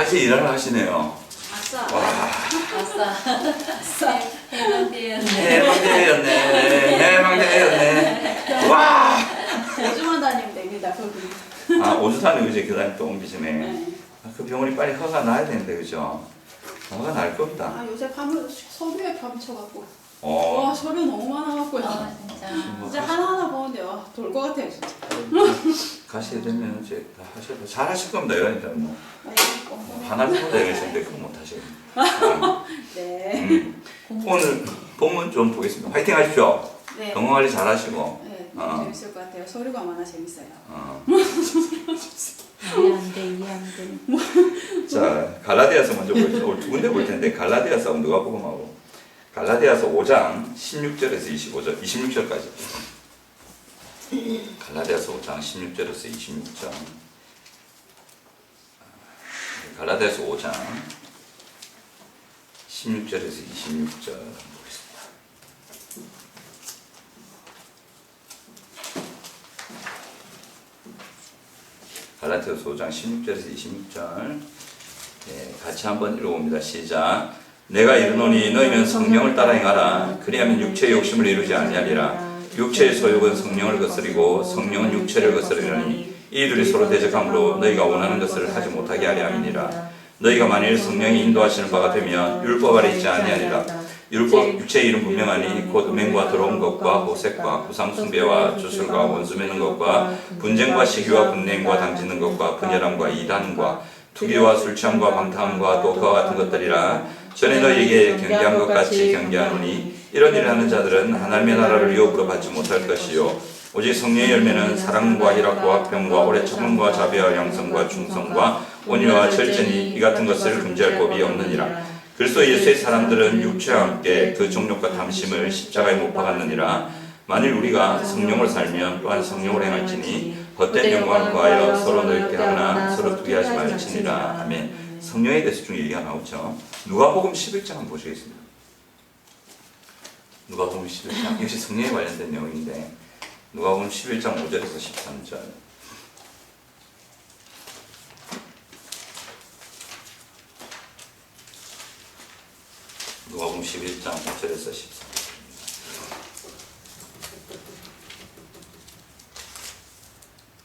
이제 일을 하시네요. 아싸. 와. 아싸. 아싸. 해방되었네. 해방되었네. 와. 5주만 다니면 됩니다. 거기. 5주 다니고 이제 그 다음에 또 옮기시네. 그 병원이 빨리 허가 나야 되는데, 그죠? 허가 날 겁니다. 아 요새 밤을 서류에 밤쳐갖고. 어. 와 서류 너무 많아갖고요. 아 진짜. 진짜 하나하나 보는데 돌 것 같아요 진짜. 가시게 되면 이제 다 하셔도 잘 하실 겁니다. 이러니까 뭐. 아이고. 하나를 못해야 되겠는데 그건 못 하시겠네요. 네. 오늘 본문 좀 보겠습니다. 화이팅 하십시오. 네. 건강관리 잘 하시고. 네. 너무 재밌을 것 같아요. 서류가 많아 재밌어요. 이해 안 돼, 이해 안 돼. 자, 갈라디아서 먼저 보겠습니다. 오늘 두 군데 볼 텐데 갈라디아서 누가복음하고 갈라디아서 5장 16절에서 26절까지. 갈라디아서 5장 16절에서 26절. 갈라디아서 5장 16절에서 26절 보겠습니다. 갈라디아서 5장 16절에서 26절. 네, 같이 한번 읽어봅니다. 시작. 내가 이르노니 너희는 성령을 따라 행하라. 그리하면 육체의 욕심을 이루지 아니하리라. 육체의 소욕은 성령을 거스리고 성령은 육체를 거스리려니 이 둘이 서로 대적함으로 너희가 원하는 것을 하지 못하게 하려 함이니라. 너희가 만일 성령이 인도하시는 바가 되면 율법 아래 있지 아니하리라. 율법 육체의 일은 분명하니 곧 음행과 더러운 것과 호색과 우상숭배와 주술과 원수 맺는 것과 분쟁과 시기와 분냉과 당짓는 것과 분열함과 이단과 투기와 술취함과 방탕함과 또 그와 같은 것들이라. 전에 너희에게 경계한 것 같이 경계하노니 이런 일을 하는 자들은 하나님의 나라를 유업으로 받지 못할 것이요 오직 성령의 열매는 사랑과 희락과 화평과 오래 참음과 자비와 양성과 충성과 온유와 절제니 이 같은 것을 금지할 법이 없느니라. 그리스도 예수의 사람들은 육체와 함께 그 정욕과 탐심을 십자가에 못 박았느니라. 만일 우리가 성령을 살면 또한 성령을 행할지니 헛된 영광을 구하여 서로 넓게 하거나 서로 투기하지 말지니라. 아멘. 성령에 대해서 좀 얘기가 나오죠. 누가복음 11장 한번 보시겠습니다. 누가복음 11장 역시 성령에 관련된 내용인데 누가복음 11장 5절에서 13절. 누가복음 11장 5절에서 13절.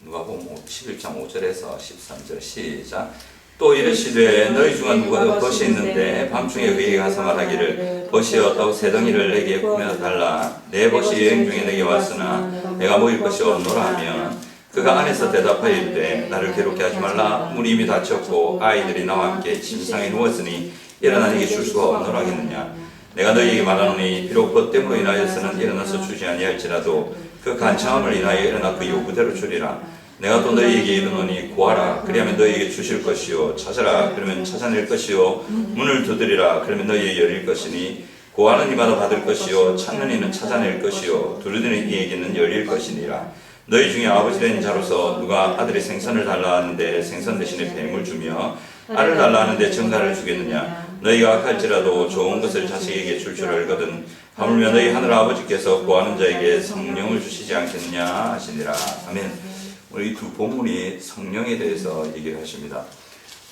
누가복음 11장 5절에서 13절 시작. 또 이르시되 너희 중에 누가 벗이 있는데 밤중에 그에게 가서 말하기를 벗이 어떠고 새 덩이를 내게 꾸며 달라. 내 벗이 여행 중에 내게 왔으나 내가 먹일 것이 없노라 하면 그가 안에서 대답하여 이르되 나를 괴롭게 하지 말라. 문이 이미 닫혔고 아이들이 나와 함께 침상에 누웠으니 일어나 네게 줄 수가 없노라 하겠느냐. 내가 너희에게 말하노니 비록 벗 때문로 인하여서는 일어나서 주지 아니할지라도 그 간청함을 인하여 일어나 그 요구대로 주리라. 내가 또 너희에게 이르노니 구하라 그리하면 너희에게 주실 것이요 찾아라 그러면 찾아낼 것이요 문을 두드리라 그러면 너희에게 열릴 것이니 구하는 이마다 받을 것이요 찾는 이는 찾아낼 것이요 두드리는 이에게는 열릴 것이니라. 너희 중에 아버지 된 자로서 누가 아들이 생선을 달라 하는데 생선 대신에 뱀을 주며 알을 달라 하는데 정갈을 주겠느냐. 너희가 악할지라도 좋은 것을 자식에게 줄 알거든 하물며 너희 하늘 아버지께서 구하는 자에게 성령을 주시지 않겠느냐 하시니라. 아멘. 우리 두 본문이 성령에 대해서 얘기를 하십니다.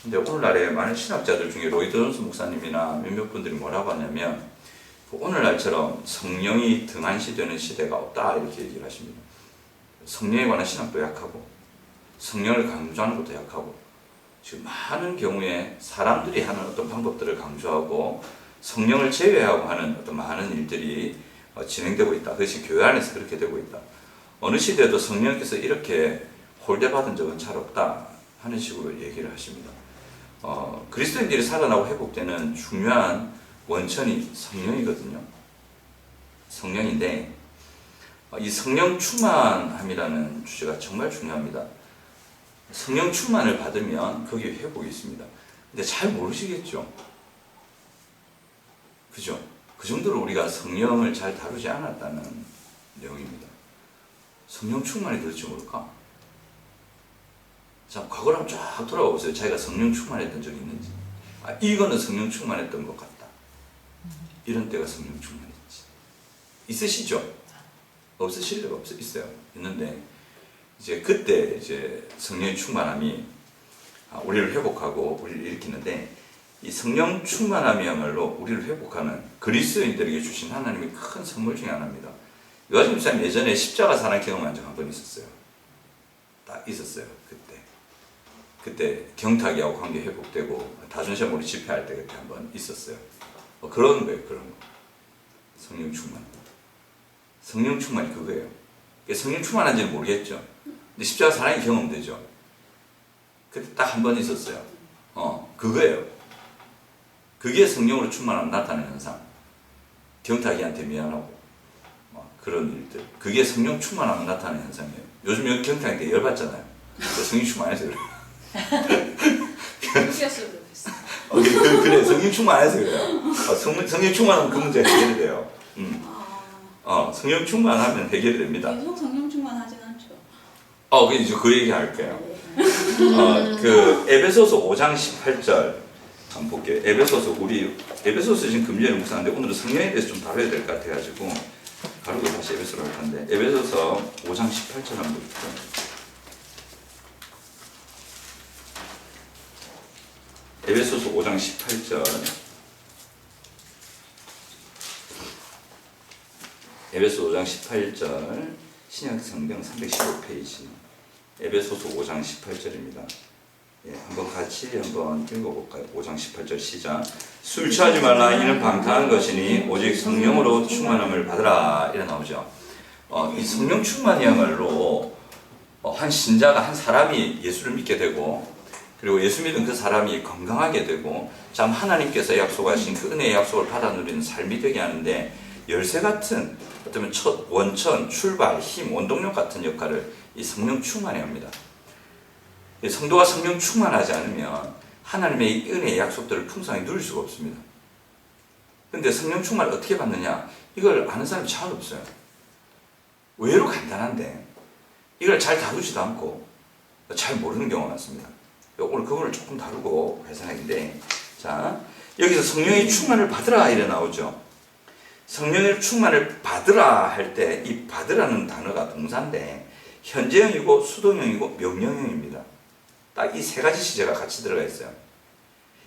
근데 오늘날에 많은 신학자들 중에 로이드 존스 목사님이나 몇몇 분들이 뭐라고 하냐면 오늘날처럼 성령이 등한시되는 시대가 없다 이렇게 얘기를 하십니다. 성령에 관한 신학도 약하고 성령을 강조하는 것도 약하고 지금 많은 경우에 사람들이 하는 어떤 방법들을 강조하고 성령을 제외하고 하는 어떤 많은 일들이 진행되고 있다. 그것이 교회 안에서 그렇게 되고 있다. 어느 시대에도 성령께서 이렇게 홀대받은 적은 잘 없다 하는 식으로 얘기를 하십니다. 그리스도인들이 살아나고 회복되는 중요한 원천이 성령이거든요. 성령인데 이 성령 충만함이라는 주제가 정말 중요합니다. 성령 충만을 받으면 거기에 회복이 있습니다. 근데 잘 모르시겠죠? 그죠? 그 정도로 우리가 성령을 잘 다루지 않았다는 내용입니다. 성령 충만이 도대체 뭘까? 자, 과거를 한번 쫙 돌아가 보세요. 자기가 성령 충만했던 적이 있는지. 이거는 성령 충만했던 것 같다. 이런 때가 성령 충만했지. 있으시죠? 없으실 리가 있어요. 있는데, 이제 그때 이제 성령의 충만함이 우리를 회복하고 우리를 일으키는데 이 성령 충만함이야말로 우리를 회복하는 그리스도인들에게 주신 하나님의 큰 선물 중에 하나입니다. 요한님 목사님 예전에 십자가 사랑 경험한 적 한 번 있었어요. 딱 있었어요. 그때 경탁이하고 관계 회복되고 다준시험 우리 집회할 때 그때 한 번 있었어요. 그런 거예요. 그런 거. 성령 충만. 성령 충만이 그거예요. 성령 충만한지는 모르겠죠. 근데 십자가 사랑이 경험되죠. 그때 딱 한 번 있었어요. 그거예요. 그게 성령으로 충만함 나타나는 현상. 경탁이한테 미안하고 그런 일들. 그게 성령 충만함 나타나는 현상이에요. 요즘 경탁한테 열받잖아요. 성령 충만해서 그래요. 느꼈어도 됐어. 그래, 성령 충만해서 그래요. 성령 충만하면 그 문제가 해결이 돼요. 성령 충만하면 해결이 됩니다. 계속 성령 충만하진 않죠. 이제 그 얘기 할게요. 그 에베소서 5장 18절 한번 볼게요. 에베소서 지금 금요일에 묵상하는데 오늘은 성령에 대해서 좀 다뤄야 될 것 같아가지고 가르고 다시 에베소로 할 건데 에베소서 5장 18절 한번 볼게요. 에베소서 5장 18절. 에베소 5장 18절 신약 성경 315페이지 에베소서 5장 18절입니다. 한번 같이 한번 읽어볼까요? 5장 18절 시작. 술 취하지 말라 이는 방탕한 것이니 오직 성령으로 충만함을 받으라 이래 나오죠. 이 성령 충만이야말로 한 신자가 한 사람이 예수를 믿게 되고 그리고 예수 믿은 그 사람이 건강하게 되고 참 하나님께서 약속하신 그 은혜의 약속을 받아 누리는 삶이 되게 하는데 열쇠 같은 어쩌면 첫 원천, 출발, 힘, 원동력 같은 역할을 이 성령 충만이 합니다. 성도가 성령 충만하지 않으면 하나님의 이 은혜의 약속들을 풍성하게 누릴 수가 없습니다. 그런데 성령 충만을 어떻게 받느냐? 이걸 아는 사람이 잘 없어요. 의외로 간단한데 이걸 잘 다루지도 않고 잘 모르는 경우가 많습니다. 오늘 그거를 조금 다루고 할 생각인데, 자, 여기서 성령의 충만을 받으라 이래 나오죠. 성령의 충만을 받으라 할 때 이 받으라는 단어가 동사인데 현재형이고 수동형이고 명령형입니다. 딱 이 세 가지 시제가 같이 들어가 있어요.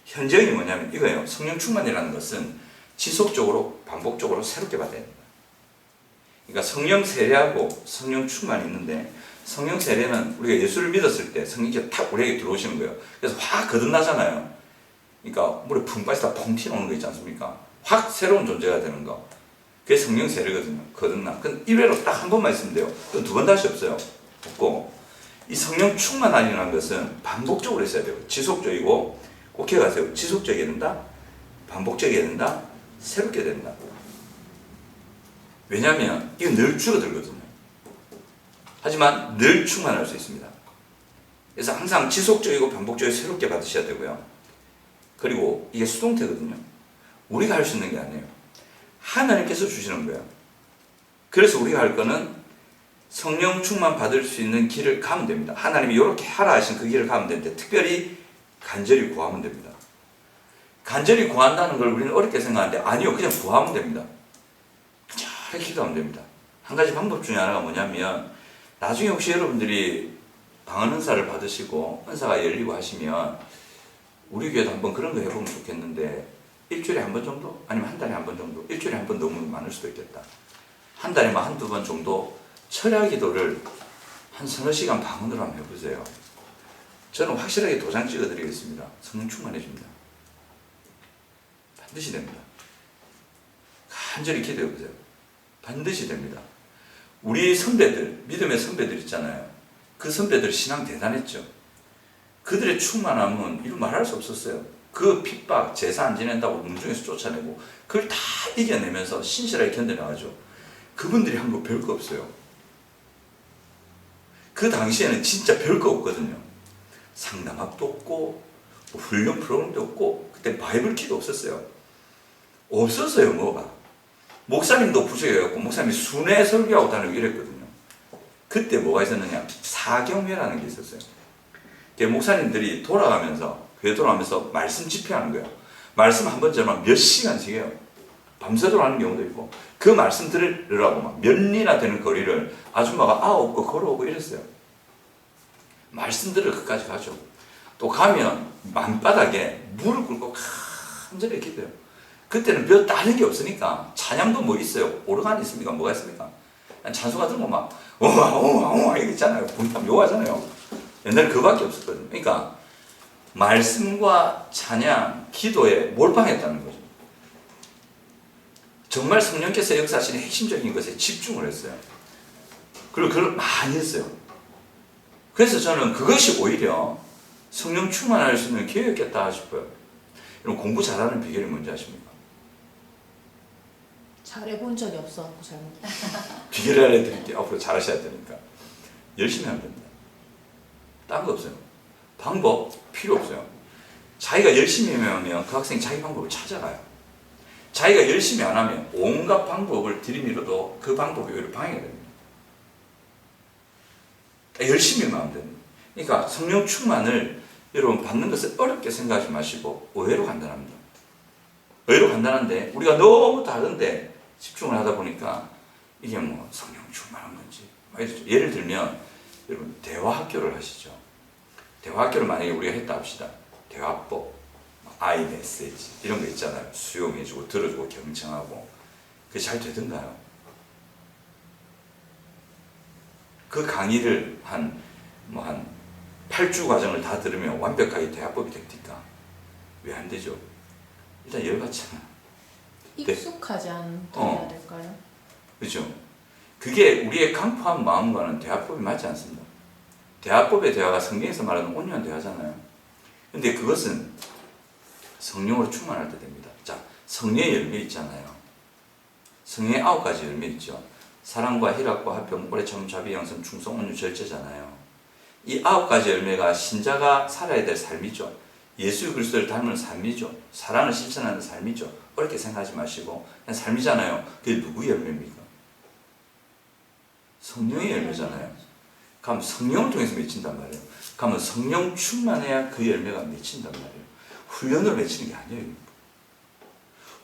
현재형이 뭐냐면 이거예요. 성령 충만이라는 것은 지속적으로 반복적으로 새롭게 받아야 됩니다. 그러니까 성령 세례하고 성령 충만이 있는데 성령 세례는 우리가 예수를 믿었을 때 성령께서 탁 우리에게 들어오시는 거예요. 그래서 확 거듭나잖아요. 그러니까 물에 붕 빠지다 펑 튀어나오는 거 있지 않습니까? 확 새로운 존재가 되는 거. 그게 성령 세례거든요. 거듭남. 그건 1회로 딱 한 번만 있으면 돼요. 그건 두 번 다시 없어요. 없고 이 성령 충만이라는 것은 반복적으로 있어야 돼요. 지속적이고 꼭 기억하세요. 지속적이어야 된다. 반복적이어야 된다. 새롭게 된다. 왜냐하면 이건 늘 줄어들거든요. 하지만 늘 충만할 수 있습니다. 그래서 항상 지속적이고 반복적이고 새롭게 받으셔야 되고요. 그리고 이게 수동태거든요. 우리가 할 수 있는 게 아니에요. 하나님께서 주시는 거예요. 그래서 우리가 할 거는 성령 충만 받을 수 있는 길을 가면 됩니다. 하나님이 이렇게 하라 하신 그 길을 가면 되는데 특별히 간절히 구하면 됩니다. 간절히 구한다는 걸 우리는 어렵게 생각하는데 아니요. 그냥 구하면 됩니다. 잘 기도하면 됩니다. 한 가지 방법 중에 하나가 뭐냐면 나중에 혹시 여러분들이 방언 은사를 받으시고 은사가 열리고 하시면 우리 교회도 한번 그런 거 해보면 좋겠는데 일주일에 한 번 정도? 아니면 한 달에 한 번 정도? 일주일에 한 번 너무 많을 수도 있겠다. 한 달에만 한두 번 정도 철야 기도를 한 서너 시간 방언으로 한번 해보세요. 저는 확실하게 도장 찍어드리겠습니다. 성령 충만해집니다. 반드시 됩니다. 간절히 기도해보세요. 반드시 됩니다. 우리 선배들, 믿음의 선배들 있잖아요. 그 선배들 신앙 대단했죠. 그들의 충만함은 이루 말할 수 없었어요. 그 핍박, 제사 안 지낸다고 문중에서 쫓아내고 그걸 다 이겨내면서 신실하게 견뎌나가죠. 그분들이 한 거 별거 없어요. 그 당시에는 진짜 별거 없거든요. 상담학도 없고 뭐 훈련 프로그램도 없고 그때 바이블키도 없었어요. 없었어요. 뭐가. 목사님도 부족해갖고 목사님이 순회 설교하고 다니고 이랬거든요. 그때 뭐가 있었느냐. 사경회라는 게 있었어요. 목사님들이 돌아가면서 교회 돌아가면서 말씀 집회하는 거예요. 말씀 한 번 전만 몇 시간씩 해요. 밤새도록 하는 경우도 있고 그 말씀 들으라고 막 몇 리나 되는 거리를 아줌마가 9거 걸어오고 이랬어요. 말씀 들을 끝까지 가죠. 또 가면 만바닥에 무릎 꿇고 간절히 기도해요. 그때는 몇 다른 게 없으니까 찬양도 뭐 있어요? 오르간 있습니까? 뭐가 있습니까? 찬송가 들으면 막 엉엉엉엉 이거 있잖아요. 분담 요하잖아요. 옛날에 그밖에 없었거든요. 그러니까 말씀과 찬양, 기도에 몰빵했다는 거죠. 정말 성령께서 역사하시는 핵심적인 것에 집중을 했어요. 그리고 그걸 많이 했어요. 그래서 저는 그것이 오히려 성령 충만할 수 있는 기회였겠다 싶어요. 여러분 공부 잘하는 비결이 뭔지 아십니까? 잘해본 적이 없어갖고 잘 못해. 비결을 알려드릴게요. 앞으로 잘하셔야 되니까. 열심히 하면 됩니다. 딴 거 없어요. 방법 필요 없어요. 자기가 열심히 하면 그 학생이 자기 방법을 찾아가요. 자기가 열심히 안 하면 온갖 방법을 들이밀어도 그 방법이 오히려 방해가 됩니다. 열심히만 하면 됩니다. 그러니까 성령 충만을 여러분 받는 것을 어렵게 생각하지 마시고 의외로 간단합니다. 의외로 간단한데 우리가 너무 다른데 집중을 하다 보니까 이게 뭐 성령 충만한 건지 예를 들면 여러분 대화학교를 하시죠. 대화학교를 만약에 우리가 했다 합시다. 대화법, 아이 메시지 이런 거 있잖아요. 수용해주고 들어주고 경청하고 그게 잘 되던가요? 그 강의를 한 8주 과정을 다 들으면 완벽하게 대화법이 됩니까? 왜 안 되죠? 일단 열받잖아. 익숙하지 않다야 될까요? 그렇죠. 그게 우리의 강포한 마음과는 대화법이 맞지 않습니다. 대화법의 대화가 성경에서 말하는 온유한 대화잖아요. 근데 그것은 성령으로 충만할 때 됩니다. 자, 성령의 열매 있잖아요. 성령의 9가지 열매 있죠. 사랑과 희락과 화평, 오래 참음, 자비, 양선, 충성, 온유, 절제잖아요. 이 9가지 열매가 신자가 살아야 될 삶이죠. 예수 그리스도를 닮은 삶이죠. 사랑을 실천하는 삶이죠. 어렵게 생각하지 마시고 그냥 삶이잖아요. 그게 누구의 열매입니까? 성령의 열매잖아요. 그럼 성령을 통해서 맺힌단 말이에요. 그러면 성령 충만해야 그 열매가 맺힌단 말이에요. 훈련으로 맺히는 게 아니에요.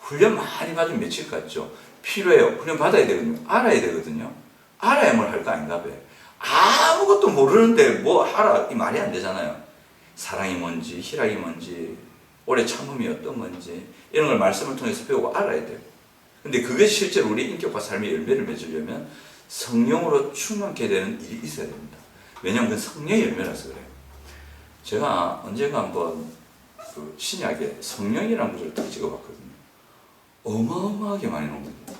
훈련 많이 받으면 맺힐 것 같죠. 필요해요. 훈련 받아야 되거든요. 알아야 되거든요. 알아야 뭘 할 거 아닌가 봐요. 아무것도 모르는데 뭐 하라 이 말이 안 되잖아요. 사랑이 뭔지 희락이 뭔지 오래 참음이 어떤 건지 이런 걸 말씀을 통해서 배우고 알아야 돼요. 근데 그게 실제로 우리 인격과 삶의 열매를 맺으려면 성령으로 충만케 되는 일이 있어야 됩니다. 왜냐하면 그 성령의 열매라서 그래요. 제가 언젠가 한번 그 신약에 성령이라는 구절을 딱 찍어봤거든요. 어마어마하게 많이 나옵니다.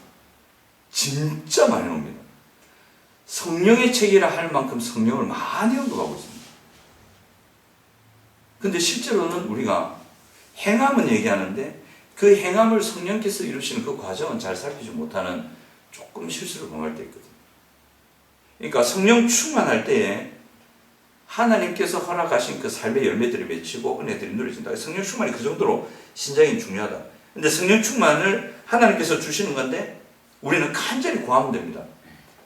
진짜 많이 나옵니다. 성령의 책이라 할 만큼 성령을 많이 언급하고 있습니다. 근데 실제로는 우리가 행함은 얘기하는데 그 행함을 성령께서 이루시는 그 과정은 잘 살피지 못하는 조금 실수를 범할 때 있거든요. 그러니까 성령 충만할 때에 하나님께서 허락하신 그 삶의 열매들이 맺히고 은혜들이 누려진다. 성령 충만이 그 정도로 신장이 중요하다. 근데 성령 충만을 하나님께서 주시는 건데 우리는 간절히 구하면 됩니다.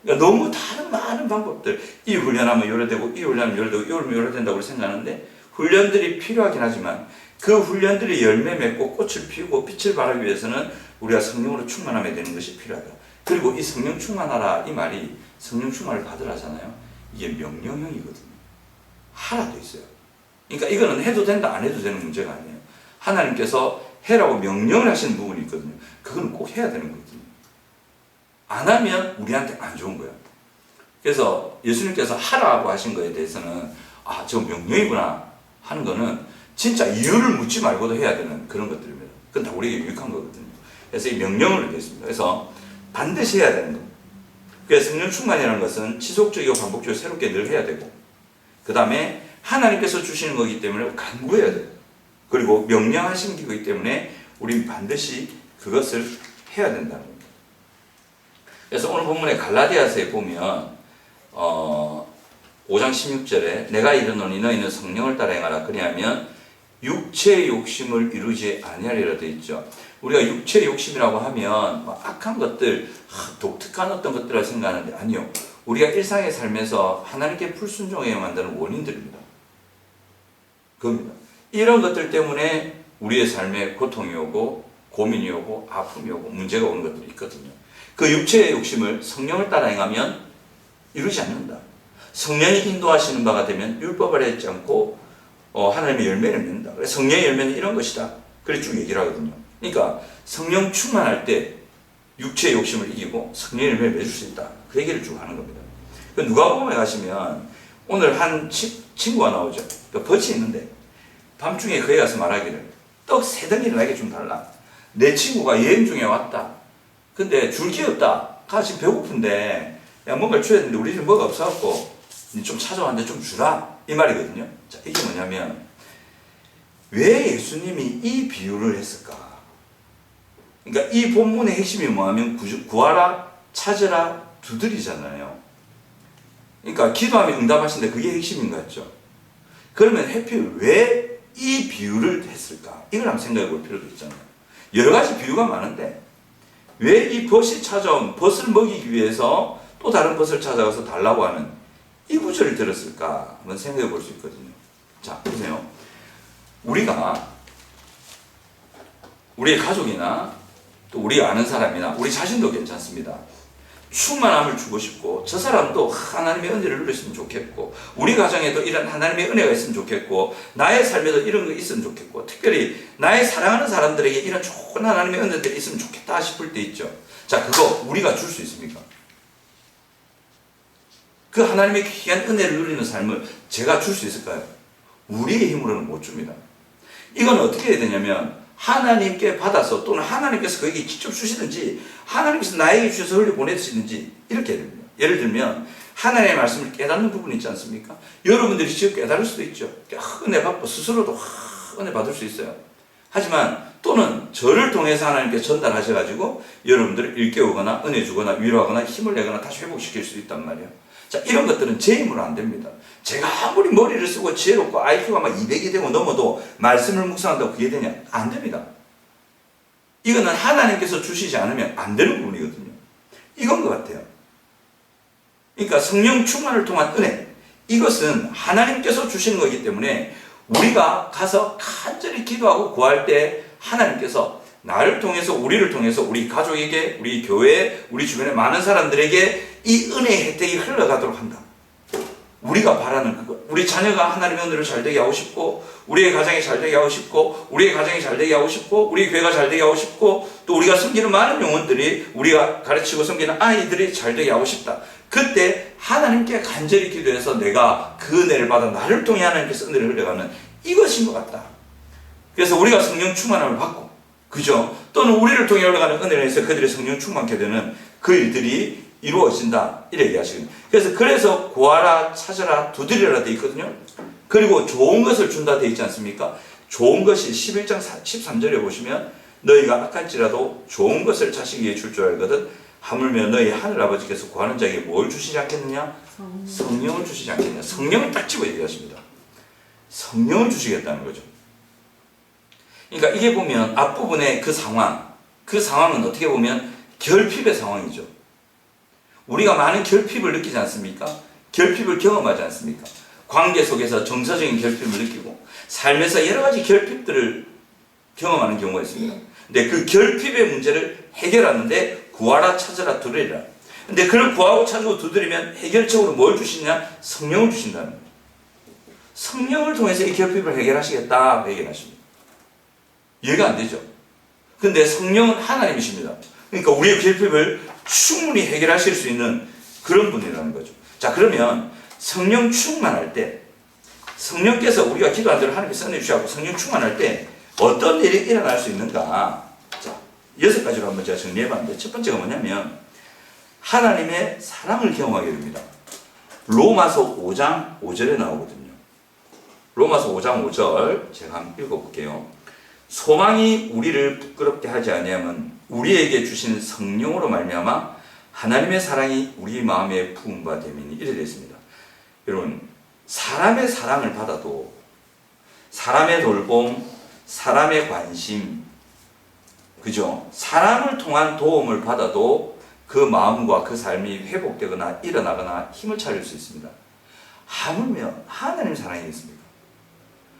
그러니까 너무 다른 많은 방법들, 이 훈련하면 요래되고 이 훈련하면 요래되고 이 훈련하면 요래된다고 생각하는데 훈련들이 필요하긴 하지만 그 훈련들이 열매 맺고 꽃을 피우고 빛을 발하기 위해서는 우리가 성령으로 충만하게 되는 것이 필요하다. 그리고 이 성령 충만하라 이 말이 성령 충만을 받으라잖아요. 이게 명령형이거든요. 하라도 있어요. 그러니까 이거는 해도 된다 안 해도 되는 문제가 아니에요. 하나님께서 해라고 명령을 하시는 부분이 있거든요. 그건 꼭 해야 되는 거거든요. 안 하면 우리한테 안 좋은 거예요. 그래서 예수님께서 하라고 하신 거에 대해서는 아, 저 명령이구나 하는 거는 진짜 이유를 묻지 말고도 해야 되는 그런 것들입니다. 그건 다 우리에게 유익한 거거든요. 그래서 이 명령을 드렸습니다. 그래서 반드시 해야 되는 겁니다. 그래서 성령 충만이라는 것은 지속적이고 반복적으로 새롭게 늘 해야 되고 그 다음에 하나님께서 주시는 거기 때문에 간구해야 돼요. 그리고 명령하신 거기 때문에 우린 반드시 그것을 해야 된다는 겁니다. 그래서 오늘 본문의 갈라디아서에 보면 5장 16절에 내가 이르노니 너희는 성령을 따라 행하라. 그리하면 육체의 욕심을 이루지 아니하리라 되어 있죠. 우리가 육체의 욕심이라고 하면 악한 것들, 독특한 어떤 것들을 생각하는데 아니요. 우리가 일상의 삶에서 하나님께 불순종하게 만드는 원인들입니다. 그겁니다. 이런 것들 때문에 우리의 삶에 고통이 오고 고민이 오고 아픔이 오고 문제가 오는 것들이 있거든요. 그 육체의 욕심을 성령을 따라 행하면 이루지 않는다. 성령이 인도하시는 바가 되면 율법 아래 있지 않고 하나님의 열매를 맺는다. 그래서 성령의 열매는 이런 것이다. 그래 쭉 얘기를 하거든요. 그러니까 성령 충만할 때 육체의 욕심을 이기고 성령의 열매를 맺을 수 있다. 그 얘기를 쭉 하는 겁니다. 누가복음에 가시면 오늘 한 친구가 나오죠. 덫이 있는데 밤중에 그에 가서 말하기를 떡 3덩이를 나에게 좀 달라. 내 친구가 여행 중에 왔다. 근데 줄 게 없다. 지금 배고픈데 야 뭔가를 줘야 되는데 우리 집 뭐가 없어갖고 좀 찾아왔는데 좀 주라. 이 말이거든요. 자, 이게 뭐냐면 왜 예수님이 이 비유를 했을까? 그러니까 이 본문의 핵심이 뭐냐면 구하라, 찾으라, 두드리잖아요. 그러니까 기도하면 응답하신데 그게 핵심인 것 같죠. 그러면 하필 왜 이 비유를 했을까? 이걸 한번 생각해 볼 필요도 있잖아요. 여러 가지 비유가 많은데 왜 이 벗이 찾아온 벗을 먹이기 위해서 또 다른 벗을 찾아가서 달라고 하는 이 구절을 들었을까? 한번 생각해 볼 수 있거든요. 자, 보세요. 우리가 우리의 가족이나 또 우리 아는 사람이나 우리 자신도 괜찮습니다. 충만함을 주고 싶고 저 사람도 하나님의 은혜를 누렸으면 좋겠고 우리 가정에도 이런 하나님의 은혜가 있으면 좋겠고 나의 삶에도 이런 거 있으면 좋겠고 특별히 나의 사랑하는 사람들에게 이런 좋은 하나님의 은혜들이 있으면 좋겠다 싶을 때 있죠. 자, 그거 우리가 줄 수 있습니까? 그 하나님의 귀한 은혜를 누리는 삶을 제가 줄 수 있을까요? 우리의 힘으로는 못 줍니다. 이건 어떻게 해야 되냐면 하나님께 받아서 또는 하나님께서 그에게 직접 주시든지 하나님께서 나에게 주셔서 흘려 보내시든지 이렇게 해야 됩니다. 예를 들면 하나님의 말씀을 깨닫는 부분이 있지 않습니까? 여러분들이 직접 깨달을 수도 있죠. 은혜 받고 스스로도 은혜 받을 수 있어요. 하지만 또는 저를 통해서 하나님께 전달하셔가지고 여러분들을 일깨우거나 은혜 주거나 위로하거나 힘을 내거나 다시 회복시킬 수 있단 말이에요. 자, 이런 것들은 제 힘으로 안 됩니다. 제가 아무리 머리를 쓰고 지혜롭고 IQ가 막 200이 되고 넘어도 말씀을 묵상한다고 그게 되냐? 안 됩니다. 이거는 하나님께서 주시지 않으면 안 되는 부분이거든요. 이건 것 같아요. 그러니까 성령 충만을 통한 은혜, 이것은 하나님께서 주시는 거기 때문에 우리가 가서 간절히 기도하고 구할 때 하나님께서 나를 통해서 우리를 통해서 우리 가족에게 우리 교회 우리 주변의 많은 사람들에게 이 은혜의 혜택이 흘러가도록 한다. 우리가 바라는 그것, 우리 자녀가 하나님의 은혜를 잘 되게 하고 싶고 우리의 가정이 잘 되게 하고 싶고 우리의 가정이 잘 되게 하고 싶고 우리 교회가 잘 되게 하고 싶고 또 우리가 섬기는 많은 영혼들이 우리가 가르치고 섬기는 아이들이 잘 되게 하고 싶다. 그때 하나님께 간절히 기도해서 내가 그 은혜를 받아 나를 통해 하나님께서 은혜를 흘려가는 이것인 것 같다. 그래서 우리가 성령 충만함을 받고 그죠? 또는 우리를 통해 흘러가는 은혜를 해서 그들의 성령 충만케 되는 그 일들이 이루어진다. 이렇게 얘기하시거든요. 그래서 구하라, 찾으라, 두드리라 되어 있거든요. 그리고 좋은 것을 준다 되어 있지 않습니까? 좋은 것이 11장 13절에 보시면 너희가 악할지라도 좋은 것을 자식에게 줄 줄 알거든 하물며 너희 하늘아버지께서 구하는 자에게 뭘 주시지 않겠느냐? 성령을 주시지 않겠느냐? 성령을 딱 집어 얘기하십니다. 성령을 주시겠다는 거죠. 그러니까 이게 보면 앞부분의 그 상황은 어떻게 보면 결핍의 상황이죠. 우리가 많은 결핍을 느끼지 않습니까? 결핍을 경험하지 않습니까? 관계 속에서 정서적인 결핍을 느끼고 삶에서 여러 가지 결핍들을 경험하는 경우가 있습니다. 근데 그 결핍의 문제를 해결하는데 구하라, 찾으라, 두드리라. 근데 그걸 구하고 찾고 두드리면 해결책으로 뭘 주시냐? 성령을 주신다는 거예요. 성령을 통해서 이 결핍을 해결하시겠다 얘기하십니다. 이해가 안 되죠? 근데 성령은 하나님이십니다. 그러니까 우리의 결핍을 충분히 해결하실 수 있는 그런 분이라는 거죠. 자, 그러면 성령 충만할 때 성령께서 우리가 기도한 대로 하나님께서 은혜 주시고 성령 충만할 때 어떤 일이 일어날 수 있는가? 자, 6가지로 한번 제가 정리해봤는데 첫 번째가 뭐냐면 하나님의 사랑을 경험하게 됩니다. 로마서 5장 5절에 나오거든요. 로마서 5장 5절 제가 한번 읽어볼게요. 소망이 우리를 부끄럽게 하지 아니하면 우리에게 주신 성령으로 말미암아 하나님의 사랑이 우리 마음에 부은 바 됨이니 이래 되어 있습니다. 여러분, 사람의 사랑을 받아도 사람의 돌봄, 사람의 관심, 그죠? 사람을 통한 도움을 받아도 그 마음과 그 삶이 회복되거나 일어나거나 힘을 차릴 수 있습니다. 하물며 하나님의 사랑이 있습니까?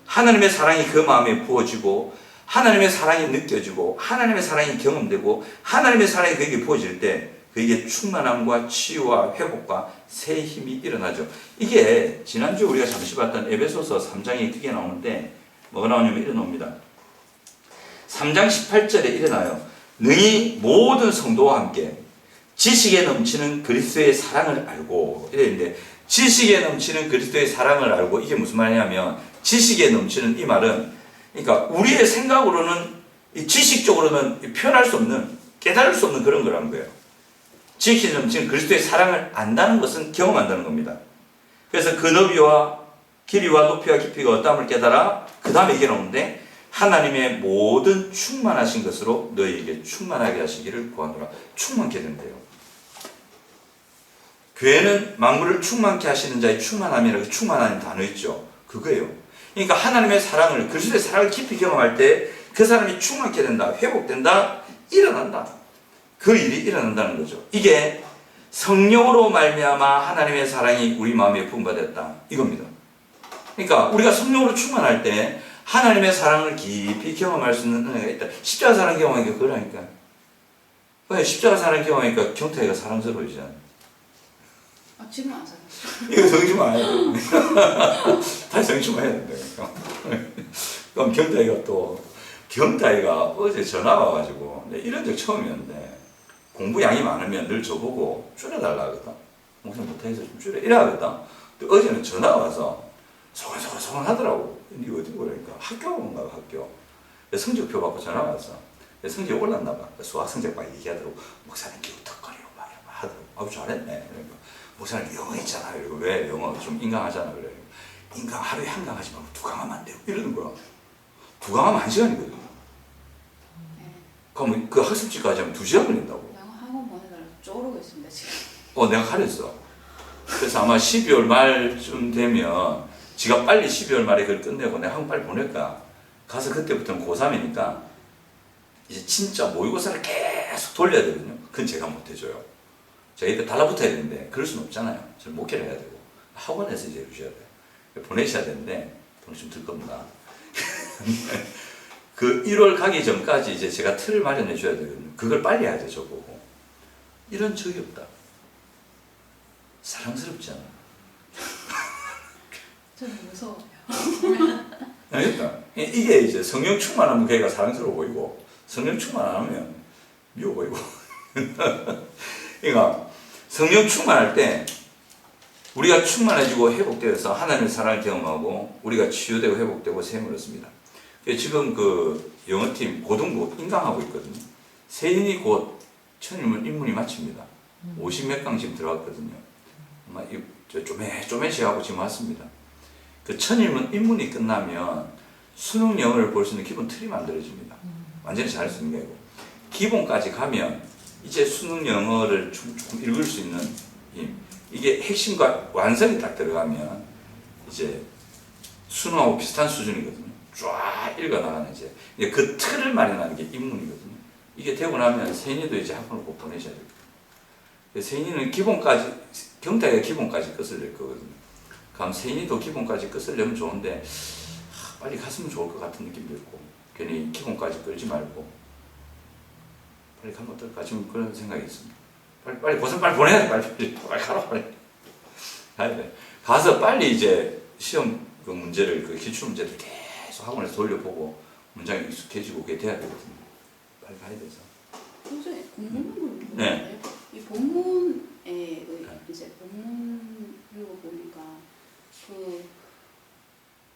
하나님의 사랑이 그 마음에 부어지고 하나님의 사랑이 느껴지고 하나님의 사랑이 경험되고 하나님의 사랑이 그에게 부어질 때 그게 충만함과 치유와 회복과 새 힘이 일어나죠. 이게 지난주에 우리가 잠시 봤던 에베소서 3장이 크게 나오는데 뭐가 나오냐면 이래 나옵니다. 3장 18절에 일어나요. 능히 모든 성도와 함께 지식에 넘치는 그리스도의 사랑을 알고 이랬는데 지식에 넘치는 그리스도의 사랑을 알고 이게 무슨 말이냐면 지식에 넘치는 이 말은 그러니까 우리의 생각으로는 지식적으로는 표현할 수 없는 깨달을 수 없는 그런 거라는 거예요. 지식에 넘치는 그리스도의 사랑을 안다는 것은 경험한다는 겁니다. 그래서 그 너비와 길이와 높이와 깊이가 어떠함을 깨달아 그 다음에 이게 나오는데 하나님의 모든 충만하신 것으로 너희에게 충만하게 하시기를 구하노라. 충만케 된대요. 교회는 만물을 충만케 하시는 자의 충만함이라고 충만한 단어 있죠. 그거예요. 그러니까 하나님의 사랑을 그리스도의 사랑을 깊이 경험할 때 그 사람이 충만케 된다. 회복된다. 일어난다. 그 일이 일어난다는 거죠. 이게 성령으로 말미암아 하나님의 사랑이 우리 마음에 부음받았다. 이겁니다. 그러니까 우리가 성령으로 충만할 때 하나님의 사랑을 깊이 경험할 수 있는 은혜가 있다. 십자가 사랑 경험하니까 그러니까. 왜 십자가 사랑 경험하니까 경태가 사랑스러워지잖아. 아, 지금 안 사귀었어요. 이거 성취만 해야 돼. 다시 성취만 해야 된다. 그럼 경태가 또 경태가 어제 전화 와가지고 이런 적 처음이었는데 공부 양이 많으면 늘 저보고 줄여달라 하거든. 목소리 못해서 좀 줄여 이래 하거든. 근데 어제는 전화가 와서 소곤소곤 하더라고. 니 어디 보라니까 학교 온가 봐. 학교 성적표 받고 전화가 왔어. 성적이 올랐나 봐. 수학 성적 막 얘기하더라고. 목사님 기우턱거리고 막 하더라고. 아우 잘했네. 그러니까 목사님 영어 있잖아. 이러고 왜 영어 좀 인강하잖아. 그래. 인강 하루에 한 강 하지 말고 두 강 하면 안 돼요. 이러는 거야. 두 강 하면 1시간이거든. 그럼 그 학습지까지 하면 2시간 걸린다고. 영어 학원 보내달라고 쪼르고 있습니다 지금. 내가 하랬어. 그래서 아마 12월 말쯤 되면 지가 빨리 12월 말에 그걸 끝내고 내가 학원 빨리 보낼까. 가서 그때부터는 고3이니까 이제 진짜 모의고사를 계속 돌려야 되거든요. 그건 제가 못 해줘요. 제가 이때 달라붙어야 되는데 그럴 수는 없잖아요. 저는 목회를 해야 되고 학원에서 이제 해주셔야 돼요. 보내셔야 되는데 돈이 좀 들 겁니다. 그 1월 가기 전까지 이제 제가 틀을 마련해 줘야 되거든요. 그걸 빨리 해야 돼, 저보고. 이런 적이 없다. 사랑스럽지 않아? 저는 무서워요. 그러니까 이게 이제 성령 충만하면 걔가 사랑스러워 보이고 성령 충만 안 하면 미워 보이고. 그러니까 성령 충만할 때 우리가 충만해지고 회복되어서 하나님의 사랑을 경험하고 우리가 치유되고 회복되고 샘을 얻습니다. 지금 그 영어팀 고등부 인강하고 있거든요. 세인이 곧 천일문 입문이 마칩니다. 50몇 강 지금 들어갔거든요. 아마 쪼매시하고 지금 왔습니다. 그 천일문 입문이 끝나면 수능 영어를 볼 수 있는 기본 틀이 만들어집니다. 완전히 잘할 수 있는 게 아니고 기본까지 가면 이제 수능 영어를 조금 읽을 수 있는 힘, 이게 핵심과 완성이 딱 들어가면 이제 수능하고 비슷한 수준이거든요. 쫙 읽어나가는 이제 그 틀을 마련하는 게 입문이거든요. 이게 되고 나면 세인이도 이제 학원을 꼭 보내셔야 돼요. 세인이는 기본까지, 경태가 기본까지 끝을 낼 거거든요. 그럼 세인이도 기본까지 끝을 내면 좋은데 빨리 갔으면 좋을 것 같은 느낌도 있고 괜히 기본까지 끌지 말고 빨리 가면 어떨까 지금 그런 생각이 있습니다. 빨리 고생 빨리 보내야 돼. 빨리 가라 빨리. 가야 돼. 가서 빨리 이제 시험 그 문제를 그 기출 문제를 계속 학원에서 돌려보고 문장이 익숙해지고 그게 돼야 되거든요. 빨리 가야 돼서. 선생님 본문을 네. 이 본문에 이제 본문 읽어보니까 그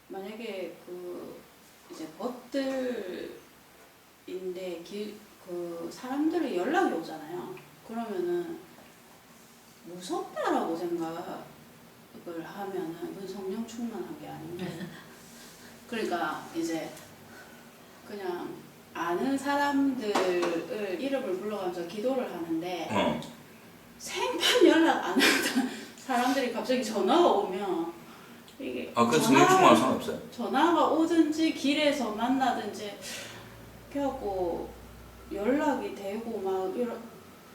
만약에 그 이제 것들인데 그 사람들이 연락이 오잖아요. 그러면은 무섭다라고 생각을 하면은 그건 성령 충만한 게 아닌데. 그러니까 이제 그냥 아는 사람들을 이름을 불러가면서 기도를 하는데 생판 연락 안 하던 사람들이 갑자기 전화가 오면 이게 그건 성령 충만한 상관없어요. 전화가 오든지 길에서 만나든지 그래갖고 연락이 되고 막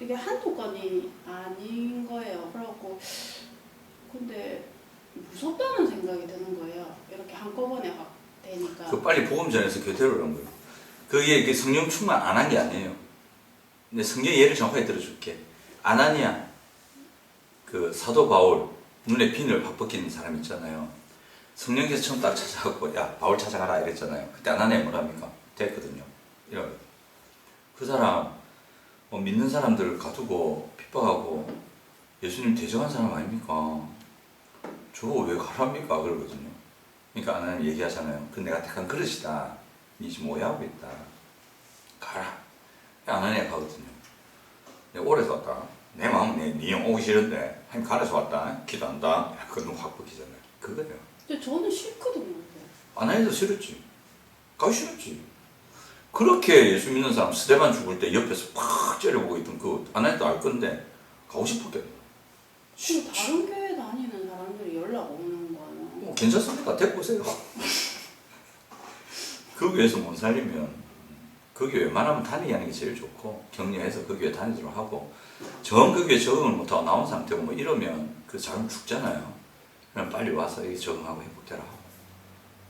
이게 한두 건이 아닌 거예요. 그래갖고 근데 무섭다는 생각이 드는 거예요. 이렇게 한꺼번에 확 되니까. 그 빨리 복음 전해서 교태를 한 거예요. 그게 성령 충만 안 한 게 아니에요. 근데 성경 예를 정확하게 들어줄게. 아나니아 그 사도 바울 눈에 비늘 팍 벗긴 사람 있잖아요. 성령께서 처음 딱 찾아갖고 야 바울 찾아가라 이랬잖아요. 그때 아나니아 뭐랍니까? 됐거든요. 이런 그 사람 믿는 사람들을 가두고 핍박하고 예수님 대적한 사람 아닙니까? 저거 왜 가랍니까? 그러거든요. 그러니까 아나니아 얘기하잖아요. 그 내가 택한 그릇이다. 니 지금 오해하고 있다. 가라. 아나니아 가거든요. 내가 오래서 왔다. 내 마음은 네 형 오기 싫은데 하나님 가라서 왔다. 기도한다. 그 눈 확 벗기잖아요. 그거예요. 근데 저는 싫거든요. 아나니아도 싫었지. 가기 싫었지. 그렇게 예수 믿는 사람 스데반 죽을 때 옆에서 팍 째려보고 있던 그 아나니아도 알 건데 가고 싶었겠네. 지금 다른 교회 다니는 사람들이 연락 오는 거는 괜찮습니다. 데리고 오세요. 그 교회에서 못 살리면 그 교회 웬만하면 다니게 하는 게 제일 좋고 격려해서 그 교회 다니도록 하고 정 그 교회 적응을 못하고 나온 상태고 뭐 이러면 그 사람 죽잖아요. 그럼 빨리 와서 여기 적응하고 회복되라 하고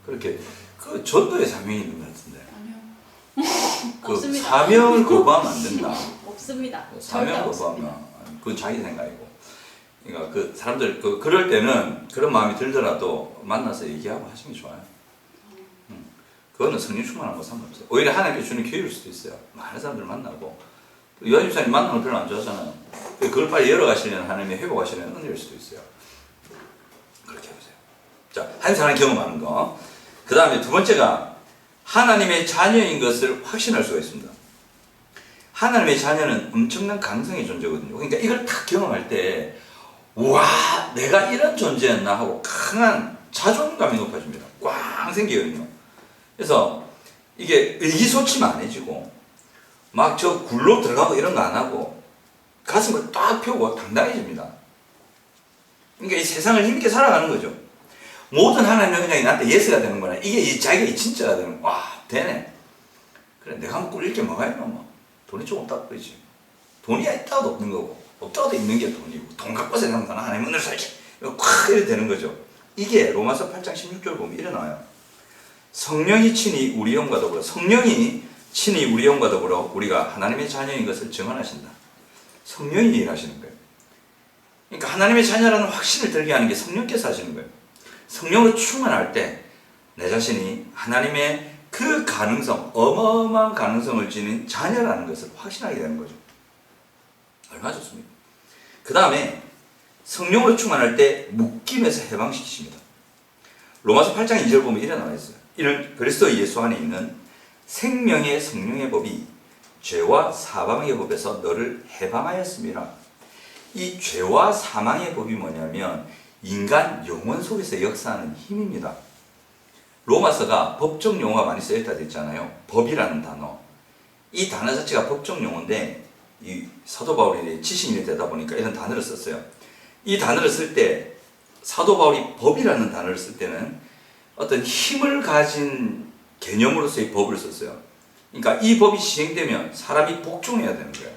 그렇게 그 전도의 사명이 있는 것 같은데 아니요. 그 없습니다. 사명을 거부하면 안 된다. 없습니다. 절대 사명 없습니다. 거부하면 그건 자기 생각이고 그러니까 그 사람들 그럴 때는 그런 마음이 들더라도 만나서 얘기하고 하시는 게 좋아요. 그거는 성령 충만한 거 상관없어요. 오히려 하나님께 주는 기회일 수도 있어요. 많은 사람들 만나고 요한 집사님 만나는 거 별로 안 좋아하잖아요. 그걸 빨리 열어가시려는 하나님의 회복하시려는 은혜일 수도 있어요. 그렇게 해보세요. 자, 한 사람 경험하는 거. 그 다음에 두 번째가 하나님의 자녀인 것을 확신할 수가 있습니다. 하나님의 자녀는 엄청난 강성의 존재거든요. 그러니까 이걸 딱 경험할 때 와 내가 이런 존재였나 하고 강한 자존감이 높아집니다. 꽝 생기거든요. 그래서 이게 의기소침한 안 해지고 막 저 굴로 들어가고 이런 거 안 하고 가슴을 딱 펴고 당당해집니다. 그러니까 이 세상을 힘있게 살아가는 거죠. 모든 하나님의 은혜가 나한테 예스가 되는 거나 이게 이 자기가 진짜가 되는 거야. 와 되네. 그래 내가 한번 꿀릴 게 뭐가 있노 뭐. 돈이 좀 없다고 그러지. 돈이 있다고도 없는 거고 없다고도 있는 게 돈이고 돈 갖고 세상 사는 하나님 은혜를 살지. 이거 콱 이렇게 되는 거죠. 이게 로마서 8장 16절 보면 이래 나와요. 성령이 친히 우리 영과 더불어 성령이 친히 우리 영과 더불어 우리가 하나님의 자녀인 것을 증언하신다. 성령이 일하시는 거예요. 그러니까 하나님의 자녀라는 확신을 들게 하는 게 성령께서 하시는 거예요. 성령으로 충만할 때 내 자신이 하나님의 그 가능성, 어마어마한 가능성을 지닌 자녀라는 것을 확신하게 되는 거죠. 얼마나 좋습니까? 그 다음에 성령으로 충만할 때 묶임에서 해방시키십니다. 로마서 8장 2절 보면 이래 나와 있어요. 이는 그리스도 예수 안에 있는 생명의 성령의 법이 죄와 사망의 법에서 너를 해방하였습니다. 이 죄와 사망의 법이 뭐냐면 인간 영혼 속에서 역사하는 힘입니다. 로마서가 법적 용어가 많이 쓰였다 했잖아요. 법이라는 단어. 이 단어 자체가 법적 용어인데 이 사도 바울이 지식인이 되다 보니까 이런 단어를 썼어요. 이 단어를 쓸 때 사도 바울이 법이라는 단어를 쓸 때는 어떤 힘을 가진 개념으로서의 법을 썼어요. 그러니까 이 법이 시행되면 사람이 복종해야 되는 거예요.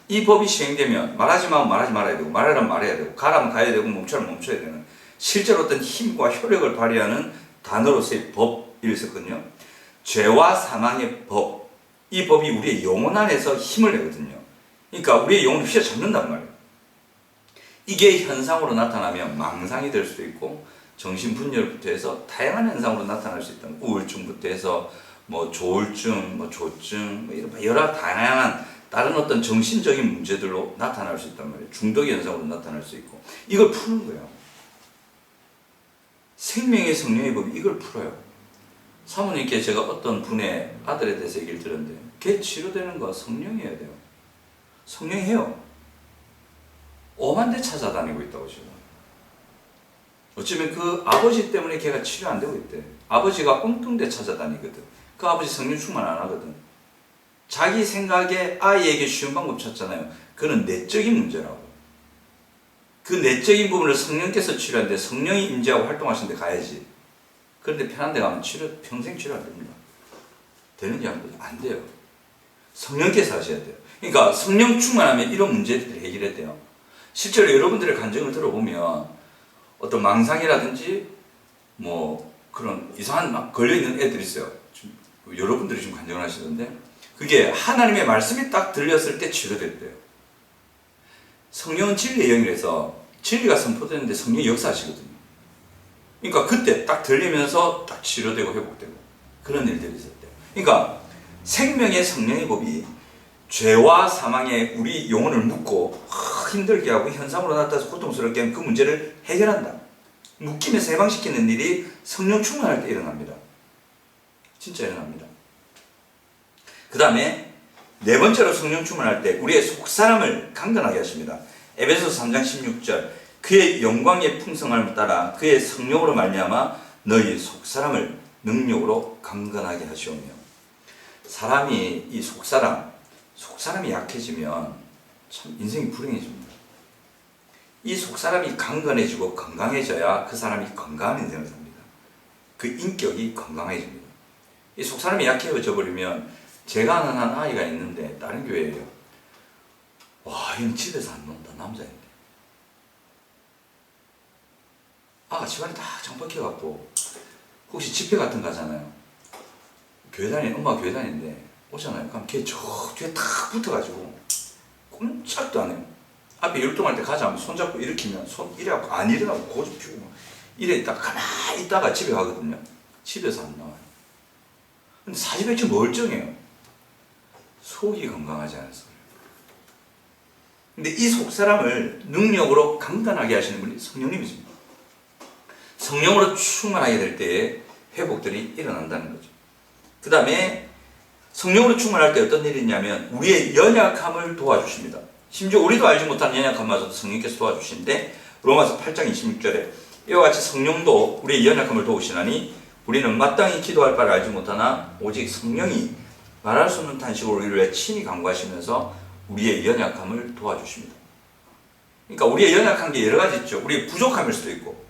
이 법이 시행되면 말하지 마면 말하지 말아야 되고 말하라면 말해야 되고 가라면 가야 되고 멈추라면 멈춰야 되는 실제로 어떤 힘과 효력을 발휘하는 단어로서의 법을 썼거든요. 죄와 사망의 법, 이 법이 우리의 영혼 안에서 힘을 내거든요. 그러니까 우리의 영혼을 휘어잡는단 말이에요. 이게 현상으로 나타나면 망상이 될 수도 있고 정신분열부터 해서 다양한 현상으로 나타날 수 있다. 우울증부터 해서 뭐 조울증, 뭐 조증, 뭐 이런 여러 다양한 다른 어떤 정신적인 문제들로 나타날 수 있단 말이에요. 중독의 현상으로 나타날 수 있고 이걸 푸는 거예요. 생명의 성령의 법이 이걸 풀어요. 사모님께 제가 어떤 분의 아들에 대해서 얘기를 들었는데 걔 치료되는 거 성령이어야 돼요. 성령이 해요. 오만 대 찾아다니고 있다고 지금. 어쩌면 그 아버지 때문에 걔가 치료 안 되고 있대. 아버지가 엉뚱대 찾아다니거든. 그 아버지 성령 충만 안 하거든. 자기 생각에 아이에게 쉬운 방법 찾잖아요. 그건 내적인 문제라고. 그 내적인 부분을 성령께서 치료하는데 성령이 임재하고 활동하시는 데 가야지. 그런데 편한 데 가면 평생 치료 안 됩니다. 되는지 안 돼요. 성령께서 하셔야 돼요. 그러니까 성령 충만하면 이런 문제들을 해결해야 돼요. 실제로 여러분들의 간증을 들어보면 어떤 망상이라든지 뭐 그런 이상한 막 걸려있는 애들이 있어요. 여러분들이 지금 간증을 하시던데 그게 하나님의 말씀이 딱 들렸을 때 치료됐대요. 성령은 진리의 영이라서 진리가 선포되는데 성령이 역사하시거든요. 그러니까 그때 딱 들리면서 딱 치료되고 회복되고 그런 일들이 있었대요. 그러니까 생명의 성령의 법이 죄와 사망에 우리 영혼을 묶고 힘들게 하고 현상으로 나타나서 고통스럽게 하는 그 문제를 해결한다. 묶임에서 해방시키는 일이 성령 충만할 때 일어납니다. 진짜 일어납니다. 그 다음에 네 번째로 성령 충만할 때 우리의 속사람을 강건하게 하십니다. 에베소서 3장 16절 그의 영광의 풍성함을 따라 그의 성령으로 말미암아 너희 속사람을 능력으로 강건하게 하시오며 사람이 이 속사람이 약해지면 참 인생이 불행해집니다. 이 속사람이 강건해지고 건강해져야 그 사람이 건강한 인생을 삽니다. 그 인격이 건강해집니다. 이 속사람이 약해져 버리면 제가 아는 한 아이가 있는데 다른 교회예요. 와, 얘는 집에서 안 논다. 남자인데. 집안이 다 장박해갖고 혹시 집회 같은 거 하잖아요. 엄마가 교회 다니는데 오잖아요. 그럼 걔 저 뒤에 탁 붙어가지고 꼼짝도 안 해요. 앞에 율동할 때 가자면 손잡고 일으키면 손 이래갖고 안 일어나고 고집 피우고 이래 있다가 가만히 있다가 집에 가거든요. 집에서 안 나와요. 근데 사지배치 멀쩡해요. 속이 건강하지 않아서. 근데 이 속사람을 능력으로 강건하게 하시는 분이 성령님이십니다. 성령으로 충만하게 될 때에 회복들이 일어난다는 거죠. 그 다음에 성령으로 충만할 때 어떤 일이 있냐면 우리의 연약함을 도와주십니다. 심지어 우리도 알지 못하는 연약함마저도 성령께서 도와주시는데 로마서 8장 26절에 이와 같이 성령도 우리의 연약함을 도우시나니 우리는 마땅히 기도할 바를 알지 못하나 오직 성령이 말할 수 없는 탄식으로 우리를 친히 간구하시면서 우리의 연약함을 도와주십니다. 그러니까 우리의 연약한 게 여러 가지 있죠. 우리의 부족함일 수도 있고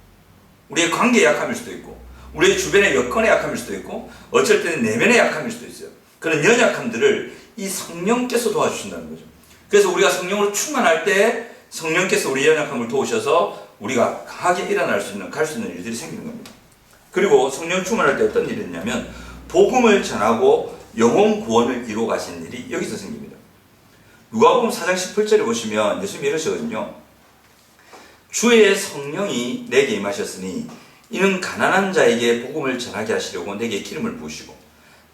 우리의 관계의 약함일 수도 있고 우리의 주변의 여건의 약함일 수도 있고 어쩔 때는 내면의 약함일 수도 있어요. 그런 연약함들을 이 성령께서 도와주신다는 거죠. 그래서 우리가 성령으로 충만할 때 성령께서 우리의 연약함을 도우셔서 우리가 강하게 일어날 수 있는, 갈 수 있는 일들이 생기는 겁니다. 그리고 성령 충만할 때 어떤 일이 있냐면 복음을 전하고 영혼 구원을 이루어 가신 일이 여기서 생깁니다. 누가복음 4장 18절에 보시면 예수님이 이러시거든요. 주의 성령이 내게 임하셨으니 이는 가난한 자에게 복음을 전하게 하시려고 내게 기름을 부으시고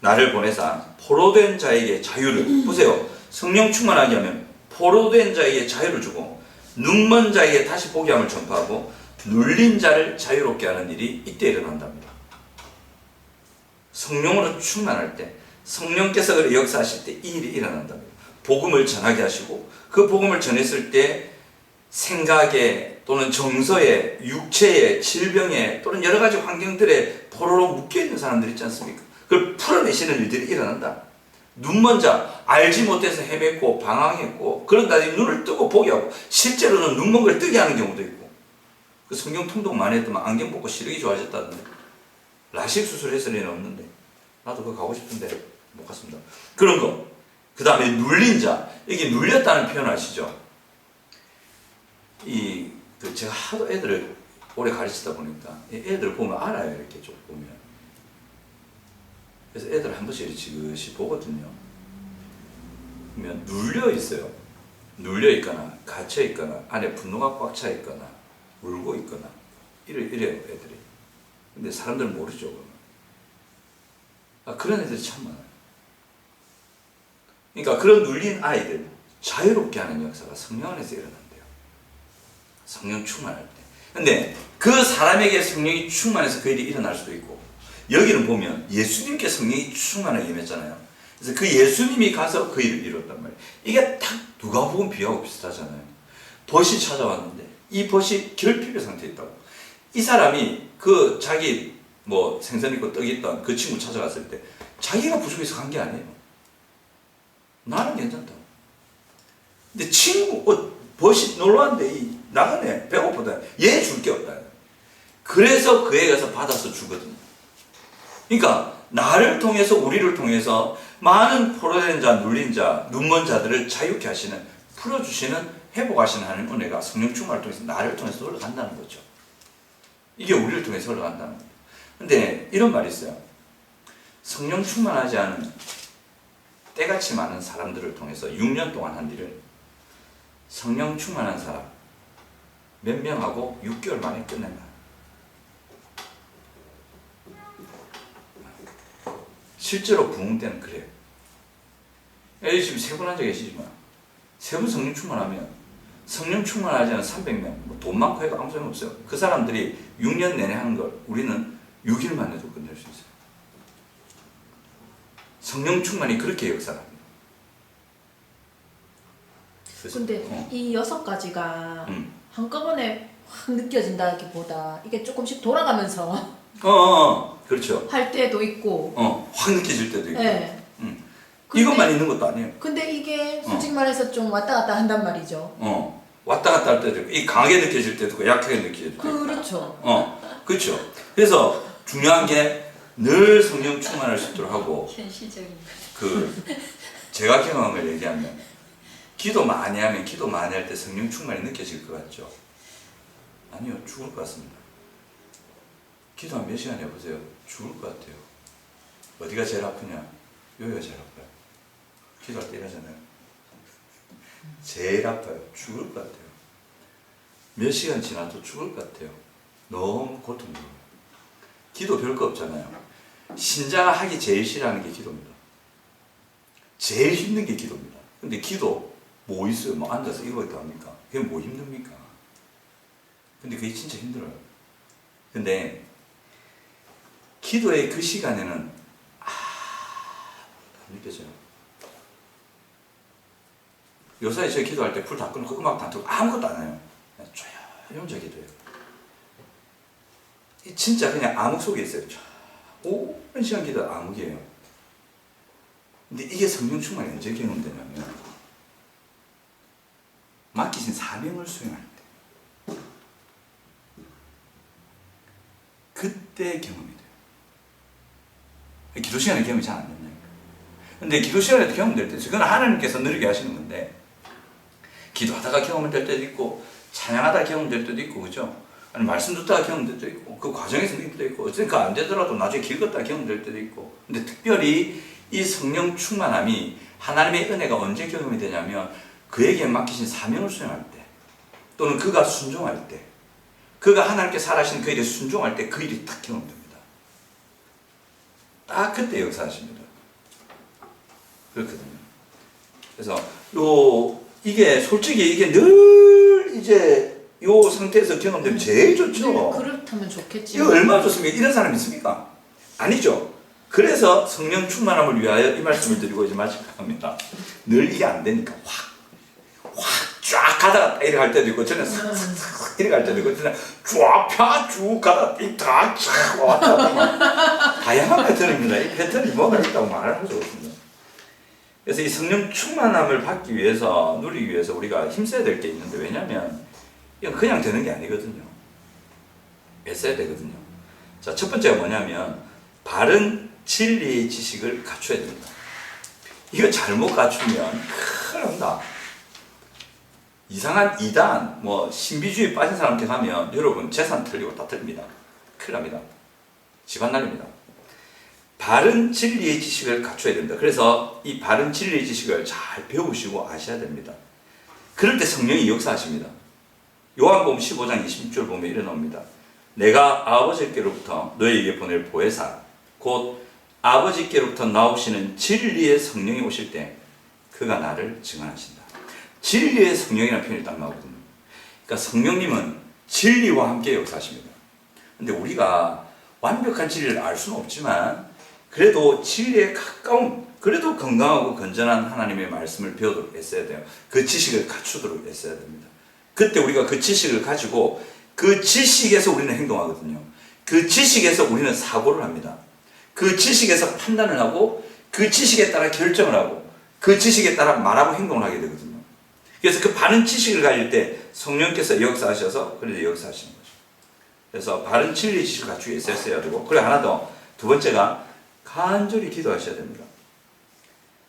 나를 보내사 포로된 자에게 자유를 보세요. 성령 충만하게 하면 포로된 자에게 자유를 주고 눈먼 자에게 다시 보게 함을 전파하고 눌린 자를 자유롭게 하는 일이 이때 일어난답니다. 성령으로 충만할 때 성령께서 역사하실 때 이 일이 일어난답니다. 복음을 전하게 하시고 그 복음을 전했을 때 생각에 또는 정서에 육체에 질병에 또는 여러 가지 환경들에 포로로 묶여있는 사람들 있지 않습니까? 그걸 풀어내시는 일들이 일어난다. 눈먼 자, 알지 못해서 헤맸고 방황했고 그러다 눈을 뜨고 보게 하고 실제로는 눈먼 걸 뜨게 하는 경우도 있고 그 성경 통독 많이 했더만 안경 벗고 시력이 좋아졌다던데 라식 수술했을 리는 없는데 나도 그거 가고 싶은데 못 갔습니다. 그런 거. 그 다음에 눌린 자, 이게 눌렸다는 표현 아시죠? 제가 하도 애들을 오래 가르치다 보니까 애들 보면 알아요. 이렇게 좀 보면. 그래서 애들 한 번씩 지그시 보거든요. 그러면 눌려 있어요. 눌려 있거나 갇혀 있거나 안에 분노가 꽉 차 있거나 울고 있거나 이래요 애들이. 근데 사람들은 모르죠. 그런 애들이 참 많아요. 그러니까 그런 눌린 아이들 자유롭게 하는 역사가 성령 안에서 일어난대요. 성령 충만할 때. 근데 그 사람에게 성령이 충만해서 그 일이 일어날 수도 있고 여기는 보면 예수님께 성령이 충만하게 임했잖아요. 그래서 그 예수님이 가서 그 일을 이뤘단 말이에요. 이게 딱 누가복음 비유하고 비슷하잖아요. 벗이 찾아왔는데 이 벗이 결핍의 상태에 있다고. 이 사람이 그 자기 생선 있고 떡 있던 그 친구 찾아갔을 때 자기가 부족해서 간 게 아니에요. 나는 괜찮다고. 근데 벗이 놀러 왔는데 나가네 배고프다. 얘 줄 게 없다. 그래서 그에 가서 받아서 주거든요. 그러니까 나를 통해서 우리를 통해서 많은 포로된 자, 눌린 자, 눈먼 자들을 자유케 하시는 풀어주시는 회복하시는 하나님 은혜가 성령 충만을 통해서 나를 통해서 흘러간다는 거죠. 이게 우리를 통해서 흘러간다는 거예요. 근데 이런 말이 있어요. 성령 충만하지 않은 때같이 많은 사람들을 통해서 6년 동안 한 일을 성령 충만한 사람 몇 명하고 6개월 만에 끝낸다. 실제로 부흥 때는 그래요. 여기 지금 세 분 앉아 계시지만 세 분 성령 충만하면 성령 충만하지 않은 300명 뭐 돈 많고 해도 아무 소용 없어요. 그 사람들이 6년 내내 하는 걸 우리는 6일 만에도 끝낼 수 있어요. 성령 충만이 그렇게 역사합니다. 근데 이 6가지가 한꺼번에 확 느껴진다기보다 이게 조금씩 돌아가면서 그렇죠. 할 때도 있고 확 느껴질 때도 있고. 네. 이것만 있는 것도 아니에요. 근데 이게 솔직히 말해서 좀 왔다 갔다 한단 말이죠. 왔다 갔다 할 때도 있고, 이 강하게 느껴질 때도 있고, 약하게 느껴질 때도 있고. 그렇죠. 그렇죠. 그래서 중요한 게 늘 성령 충만할 수 있도록 하고, 현실적인 제가 경험한 걸 얘기하면, 기도 많이 하면 기도 많이 할 때 성령 충만이 느껴질 것 같죠? 아니요, 죽을 것 같습니다. 기도하면 몇 시간 해보세요. 죽을 것 같아요. 어디가 제일 아프냐? 여기가 제일 아파요. 기도할 때 이러잖아요. 제일 아파요. 죽을 것 같아요. 몇 시간 지나도 죽을 것 같아요. 너무 고통스러워요. 기도 별거 없잖아요. 신자가 하기 제일 싫어하는 게 기도입니다. 제일 힘든 게 기도입니다. 근데 기도 뭐 있어요? 뭐 앉아서 이거 있다 합니까? 그게 뭐 힘듭니까? 근데 그게 진짜 힘들어요. 근데 기도의 그 시간에는 안 느껴져요. 요사이 저 기도할 때 불 다 끄고 음악 다 틀고 아무것도 안 해요. 그냥 조용히 혼자 기도해요. 진짜 그냥 암흑 속에 있어요. 오랜 시간 기도 암흑이에요. 근데 이게 성령 충만이 언제 경험되냐면 맡기신 사명을 수행할 때 그때 경험이 돼요. 기도 시간에 경험이 잘 안 된다니까. 근데 기도 시간에 경험될 때 그건 하나님께서 느리게 하시는 건데 기도하다가 경험될 때도 있고 찬양하다가 경험될 때도 있고 그죠? 아니 말씀 듣다가 경험될 때도 있고 그 과정에서 느낄 때도 있고 어쨌든 안 되더라도 나중에 길 걷다가 경험될 때도 있고 근데 특별히 이 성령 충만함이 하나님의 은혜가 언제 경험이 되냐면 그에게 맡기신 사명을 수행할 때 또는 그가 순종할 때 그가 하나님께 살아신 그 일에 순종할 때 그 일이 딱 경험됩니다. 딱 그때 역사하십니다. 그렇거든요. 그래서 이게 솔직히 이게 늘 이제 요 상태에서 경험되면 제일 좋죠. 그렇다면 좋겠지. 이거 얼마나 좋습니까? 이런 사람 있습니까? 아니죠. 그래서 성령 충만함을 위하여 이 말씀을 드리고 이제 마치합니다. 늘 이게 안 되니까 확 쫙 가다가 이렇게 갈 때도 있고 저는 싹싹 이렇게 갈 때도 있고 저는 쫙쭉 가다가 다 왔다 갔다 다양한 패턴입니다. 이 패턴이 뭐가 있다고 말할 수 없습니다. 그래서 이 성령 충만함을 받기 위해서 누리기 위해서 우리가 힘써야 될 게 있는데 왜냐하면 이건 그냥 되는 게 아니거든요. 애써야 되거든요. 자, 첫 번째가 뭐냐면 바른 진리의 지식을 갖춰야 됩니다. 이거 잘못 갖추면 큰일 납니다. 이상한 이단, 신비주의 빠진 사람한테 가면 여러분 재산 털리고 다 털립니다. 큰일 납니다. 집안 날립니다. 바른 진리의 지식을 갖춰야 됩니다. 그래서 이 바른 진리의 지식을 잘 배우시고 아셔야 됩니다. 그럴 때 성령이 역사하십니다. 요한복음 15장 26절 보면 이래 나옵니다. 내가 아버지께로부터 너희에게 보낼 보혜사 곧 아버지께로부터 나오시는 진리의 성령이 오실 때 그가 나를 증언하신다. 진리의 성령이라는 표현이 딱 나오거든요. 그러니까 성령님은 진리와 함께 역사하십니다. 근데 우리가 완벽한 진리를 알 수는 없지만 그래도 진리에 가까운 그래도 건강하고 건전한 하나님의 말씀을 배우도록 애써야 돼요. 그 지식을 갖추도록 애써야 됩니다. 그때 우리가 그 지식을 가지고 그 지식에서 우리는 행동하거든요. 그 지식에서 우리는 사고를 합니다. 그 지식에서 판단을 하고 그 지식에 따라 결정을 하고 그 지식에 따라 말하고 행동을 하게 되거든요. 그래서 그 바른 지식을 가질 때 성령께서 역사하셔서 그래서 역사하시는 거죠. 그래서 바른 진리 지식을 갖추기 위해서 애써야 되고 그리고 하나 더 두 번째가 간절히 기도하셔야 됩니다.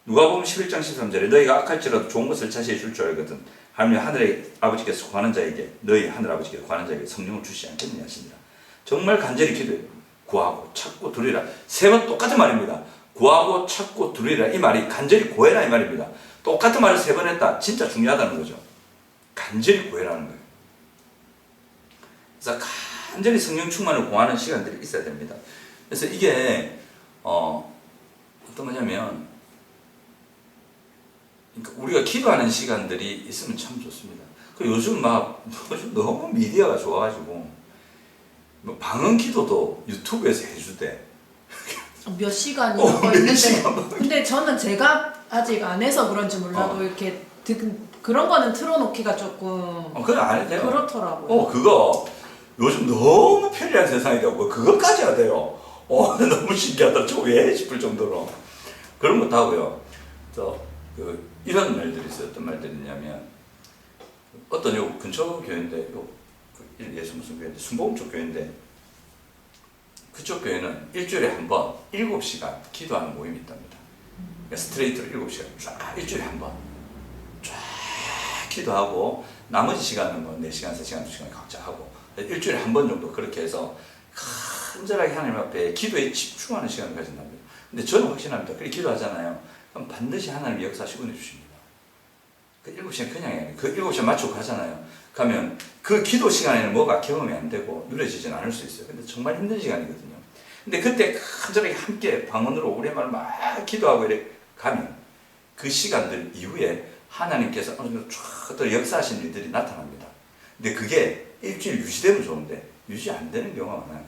누가복음 11장 13절에 너희가 악할지라도 좋은 것을 차지해 줄 줄 알거든 하나님 하늘의 아버지께서 구하는 자에게 너희 하늘 아버지께서 구하는 자에게 성령을 주시지 않겠느냐 하십니다. 정말 간절히 기도해요. 구하고 찾고 두리라. 세 번 똑같은 말입니다. 구하고 찾고 두리라. 이 말이 간절히 구해라 이 말입니다. 똑같은 말을 세 번 했다. 진짜 중요하다는 거죠. 간절히 구해라는 거예요. 그래서 간절히 성령 충만을 구하는 시간들이 있어야 됩니다. 그래서 이게 어떤 거냐면, 그러니까 우리가 기도하는 시간들이 있으면 참 좋습니다. 그 요즘 너무 미디어가 좋아가지고 뭐 방언 기도도 유튜브에서 해주대. 몇 시간이라고 몇 했는데 시간. 근데 저는 제가 아직 안 해서 그런지 몰라도 이렇게 그런 거는 틀어놓기가 조금 그건 안 해도 돼요. 그렇더라고요. 그거 요즘 너무 편리한 세상이 되고 그것까지 해야 돼요. 너무 신기하다. 저 왜 싶을 정도로 그런 것도 하고요. 이런 말들이 있어요. 어떤 말들이 있냐면, 어떤 요 근처 교회인데, 예수 무슨 교회인데, 순복음 쪽 교회인데, 그쪽 교회는 일주일에 한 번 7시간 기도하는 모임이 있답니다. 그러니까 스트레이트로 7시간 쫙 일주일에 한 번 쫙 기도하고, 나머지 시간은 뭐 4시간, 3시간, 2시간 각자 하고, 일주일에 한 번 정도 그렇게 해서 간절하게 하나님 앞에 기도에 집중하는 시간을 가진답니다. 근데 저는 확신합니다. 그렇게 기도하잖아요. 그럼 반드시 하나님이 역사하시고 해주십니다. 그 7시간 그냥 해요. 그 7시간 맞추고 가잖아요. 가면 그 기도 시간에는 뭐가 경험이 안 되고 누려지진 않을 수 있어요. 근데 정말 힘든 시간이거든요. 근데 그때 간절하게 함께 방언으로 우리말 막 기도하고 이렇게 가면 그 시간들 이후에 하나님께서 어느 정도 쫙 역사하신 일들이 나타납니다. 근데 그게 일주일 유지되면 좋은데 유지 안 되는 경우가 많아요.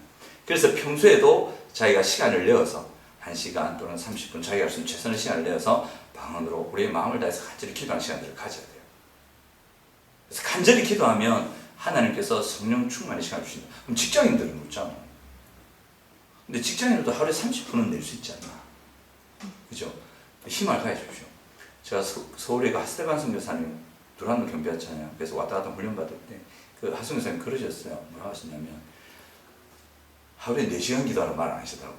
그래서 평소에도 자기가 시간을 내어서 1시간 또는 30분 자기가 할 수 있는 최선의 시간을 내어서 방언으로 우리의 마음을 다해서 간절히 기도하는 시간들을 가져야 돼요. 그래서 간절히 기도하면 하나님께서 성령 충만의 시간을 주신다. 그럼 직장인들은 묻잖아. 근데 직장인들도 하루에 30분은 낼 수 있지 않나. 그죠? 힘을 가해 주십시오. 제가 서울에 하스테반 선교사님 두란노 경비하잖아요. 그래서 왔다 갔다 훈련 받을 때 그 하승교사님 그러셨어요. 뭐라고 하셨냐면, 하루에 4시간 기도하라고 말 안 하시더라고.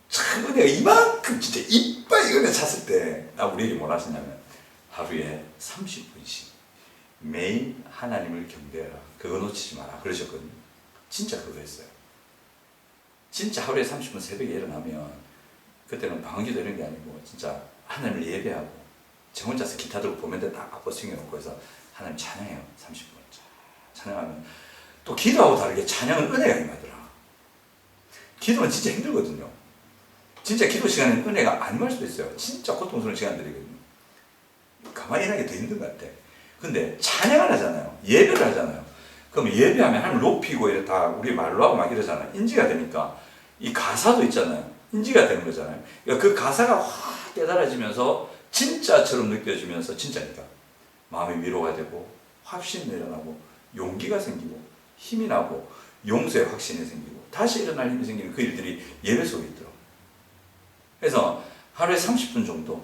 참 은혜가 이만큼 진짜 이빨 은혜 찼을 때 우리에게 뭐라 하시냐면, 하루에 30분씩 매일 하나님을 경배해라. 그거 놓치지 마라. 그러셨거든요. 진짜 그거 했어요. 진짜 하루에 30분 새벽에 일어나면, 그때는 방언기도 이런 게 아니고 진짜 하나님을 예배하고 저 혼자서 기타 들고 보면대 딱 앞으로 챙겨놓고 해서 하나님 찬양해요. 30분 찬양하면 또 기도하고 다르게 찬양은 은혜가 임하더라. 기도는 진짜 힘들거든요. 진짜 기도 시간에는 은혜가 안 임할 수도 있어요. 진짜 고통스러운 시간들이거든요. 가만히 있는 게 더 힘든 것 같아. 근데 찬양을 하잖아요. 예배를 하잖아요. 그럼 예배하면 하나님 높이고 이래 다 우리 말로 하고 막 이러잖아요. 인지가 되니까 이 가사도 있잖아요. 인지가 되는 거잖아요. 그러니까 그 가사가 확 깨달아지면서 진짜처럼 느껴지면서 진짜니까 마음의 위로가 되고 확신이 일어나고 용기가 생기고 힘이 나고 용서의 확신이 생기고 다시 일어날 힘이 생기는 그 일들이 예배 속에 있더라고요. 그래서 하루에 30분 정도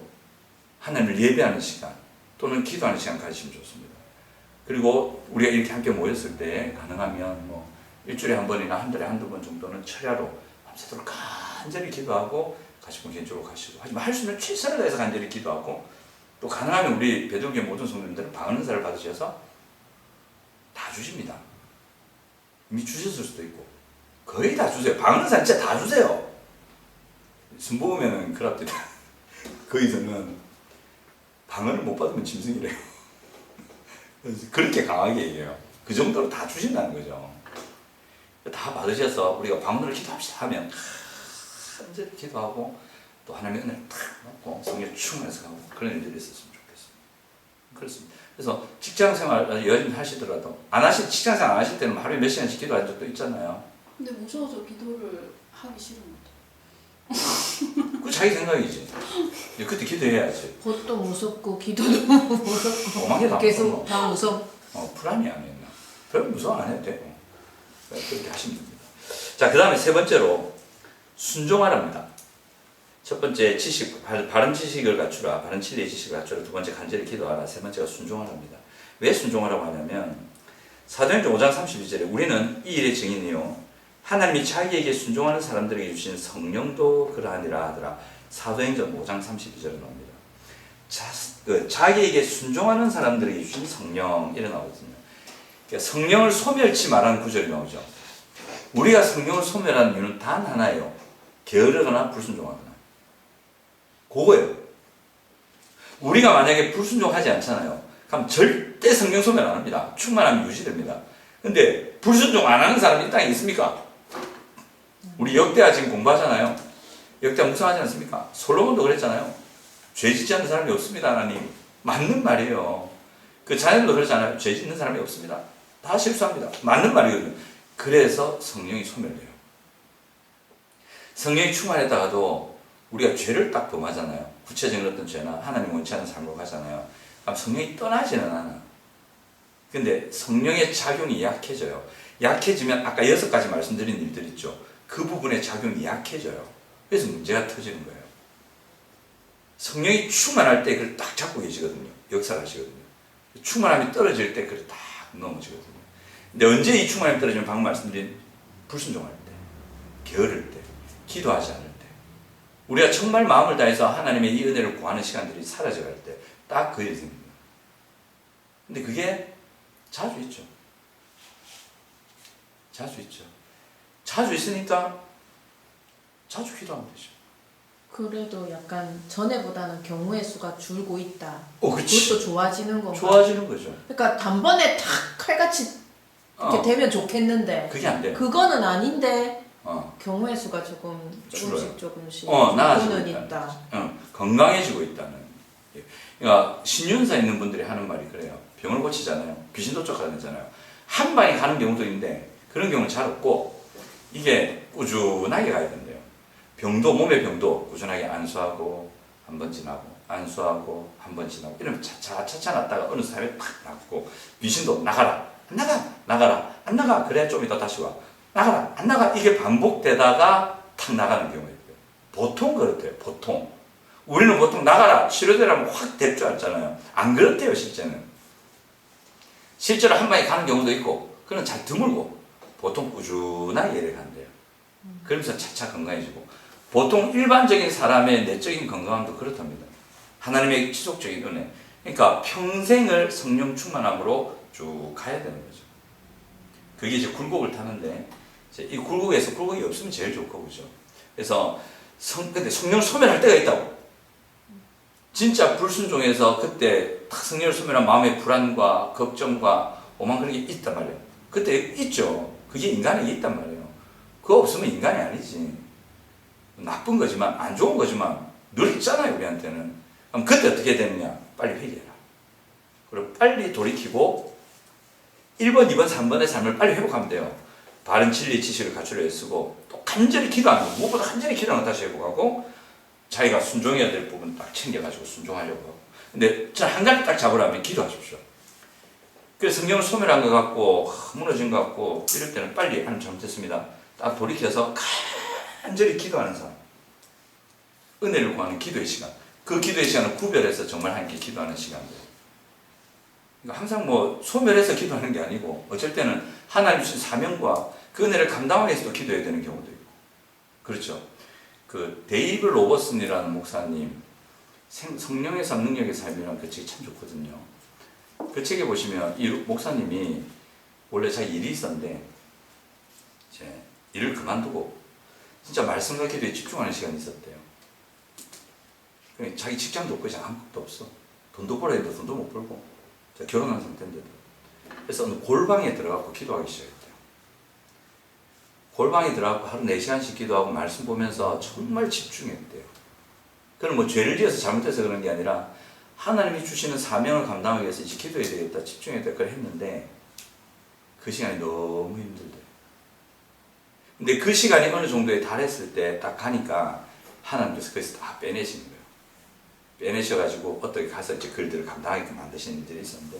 하나님을 예배하는 시간 또는 기도하는 시간 가지시면 좋습니다. 그리고 우리가 이렇게 함께 모였을 때 가능하면 뭐 일주일에 한 번이나 한 달에 한두 번 정도는 철야로 밤새도록 간절히 기도하고 가시면 개인적으로 가시고, 하지만 할 수 있는 최선을 다해서 간절히 기도하고, 또 가능하면 우리 배도교회 모든 성도님들은 방언 은사를 받으셔서 다 주십니다. 이미 주셨을 수도 있고 거의 다 주세요. 방언 은사 진짜 다 주세요. 순복음에는 그랍니다. 거기서는 방언을 못 받으면 짐승이래요. 그렇게 강하게 얘기해요. 그 정도로 다 주신다는 거죠. 다 받으셔서 우리가 방언으로 기도합시다 하면 간절히 기도하고 또 하나님의 은혜를 탁 넣고 성령 충만해서 가고 그런 일들이 있었으면 좋겠습니다. 그렇습니다. 그래서 직장생활 여전히 하시더라도 직장생활 안 하실 때는 하루에 몇 시간씩 기도한 적도 있잖아요. 근데 무서워서 기도를 하기 싫은 그 자기 생각이지. 그때 기도해야지. 그것도 무섭고 기도도 무섭고 오만 다 계속 무서워. 다 무섭. 불안이 안 했나. 별 무서워 안 해도 되고. 그렇게 하시면 됩니다. 자, 그 다음에 세 번째로 순종하랍니다. 첫 번째 지식, 바른 지식을 갖추라. 바른 진리의 지식을 갖추라. 두 번째 간절히 기도하라. 세 번째가 순종하랍니다. 왜 순종하라고 하냐면 사도행전 5장 32절에 우리는 이 일의 증인이요 하나님이 자기에게 순종하는 사람들에게 주신 성령도 그러하니라 하더라. 사도행전 5장 32절에 나옵니다. 자기에게 순종하는 사람들에게 주신 성령 이래 나오거든요. 그러니까 성령을 소멸치 말하는 구절이 나오죠. 우리가 성령을 소멸하는 이유는 단 하나예요. 게으르거나 불순종하거나. 그거예요. 우리가 만약에 불순종하지 않잖아요. 그럼 절대 성령 소멸 안 합니다. 충만함이 유지됩니다. 근데 불순종 안 하는 사람이 이 땅에 있습니까? 우리 역대하 지금 공부하잖아요. 역대하 묵상하지 않습니까? 솔로몬도 그랬잖아요. 죄 짓지 않는 사람이 없습니다, 하나님. 맞는 말이에요. 그 자녀들도 그렇잖아요. 죄 짓는 사람이 없습니다. 다 실수합니다. 맞는 말이거든요. 그래서 성령이 소멸돼요. 성령이 충만했다가도 우리가 죄를 딱 범하잖아요. 구체적인 어떤 죄나 하나님 원치 않는 삶으로 가잖아요. 그럼 성령이 떠나지는 않아. 근데 성령의 작용이 약해져요. 약해지면 아까 6가지 말씀드린 일들 있죠. 그 부분의 작용이 약해져요. 그래서 문제가 터지는 거예요. 성령이 충만할 때 그걸 딱 잡고 계시거든요. 역사를 하시거든요. 충만함이 떨어질 때 그걸 딱 넘어지거든요. 근데 언제 이 충만함이 떨어지면 방금 말씀드린 불순종할 때, 게으를 때, 기도하지 않을 때, 우리가 정말 마음을 다해서 하나님의 이 은혜를 구하는 시간들이 사라져갈 때 딱 그 일이 생깁니다. 근데 그게 자주 있죠. 자주 있죠. 자주 있으니까 자주 기도하면 되죠. 그래도 약간 전에보다는 경우의 수가 줄고 있다. 그렇지. 그것도 좋아지는 건가? 좋아지는 거죠. 그러니까 단번에 탁 칼같이 이렇게 되면 좋겠는데 그게 안 돼. 그거는 아닌데 어. 경우의 수가 조금씩 나아지고 줄고는 있다는 있다. 거죠. 건강해지고 있다는. 예. 그러니까 신윤사 있는 분들이 하는 말이 그래요. 병을 고치잖아요. 귀신도 쫓아다니잖아요. 한 방에 가는 경우도 있는데 그런 경우는 잘 없고 이게 꾸준하게 가야 된대요. 몸의 병도 꾸준하게 안수하고 한 번 지나고 안수하고 한 번 지나고 이러면 차차 났다가 어느 사람이 팍 나고 귀신도 나가라 안 나가라 안 나가 그래 좀 이따 다시 와 나가라 안 나가 이게 반복되다가 탁 나가는 경우가 있고요. 보통 그렇대요. 보통 우리는 보통 나가라 치료되라면 확 될 줄 알잖아요. 안 그렇대요. 실제로 한 방에 가는 경우도 있고 그건 잘 드물고 보통 꾸준하게 예를 간대요. 그러면서 차차 건강해지고 보통 일반적인 사람의 내적인 건강함도 그렇답니다. 하나님의 지속적인 은혜. 그러니까 평생을 성령 충만함으로 쭉 가야 되는 거죠. 그게 이제 굴곡을 타는데 이제 이 굴곡이 없으면 제일 좋고 그죠. 그래서 근데 성령 소멸할 때가 있다고. 진짜 불순종해서 그때 성령을 소멸한 마음의 불안과 걱정과 오만 그런 게 있단 말이에요. 그때 있죠. 그게 인간에게 있단 말이에요. 그거 없으면 인간이 아니지. 나쁜 거지만 안 좋은 거지만 늘 있잖아요. 우리한테는. 그럼 그때 어떻게 되느냐. 빨리 회개해라. 그리고 빨리 돌이키고 1번, 2번, 3번의 삶을 빨리 회복하면 돼요. 바른 진리 지식을 갖추려 애쓰고 또 간절히 기도하는 거. 무엇보다 간절히 기도하는 거 다시 회복하고 자기가 순종해야 될 부분 딱 챙겨가지고 순종하려고 하고. 근데 저 한 가지 딱 잡으라면 기도하십시오. 그래서 성경을 소멸한 것 같고 무너진 것 같고 이럴 때는 빨리 하나님 잘못했습니다. 딱 돌이켜서 간절히 기도하는 사람. 은혜를 구하는 기도의 시간. 그 기도의 시간을 구별해서 정말 하나님께 기도하는 시간들. 그러니까 항상 뭐 소멸해서 기도하는 게 아니고 어쩔 때는 하나님 주신 사명과 그 은혜를 감당하기 위해서도 기도해야 되는 경우도 있고. 그렇죠. 그 데이브 로버슨이라는 목사님 성령의 삶 능력의 삶이라는 그 책이 참 좋거든요. 그 책에 보시면 이 목사님이 원래 자기 일이 있었는데 이제 일을 그만두고 진짜 말씀과 기도에 집중하는 시간이 있었대요. 자기 직장도 없고 아무것도 없어. 돈도 벌어야 되는데 돈도 못 벌고 결혼한 상태인데도. 그래서 어느 골방에 들어가고 기도하기 시작했대요. 골방에 들어가고 하루 4시간씩 기도하고 말씀 보면서 정말 집중했대요. 그건 뭐 죄를 지어서 잘못해서 그런 게 아니라 하나님이 주시는 사명을 감당하기 위해서 이제 기도해야 되겠다, 집중해야 되겠다 했는데 그 시간이 너무 힘들대요. 근데 그 시간이 어느 정도에 달했을 때 딱 가니까 하나님께서 거기서 다 빼내시는 거예요. 빼내셔가지고 어떻게 가서 이제 글들을 감당하게 만드시는 일들이 있었는데,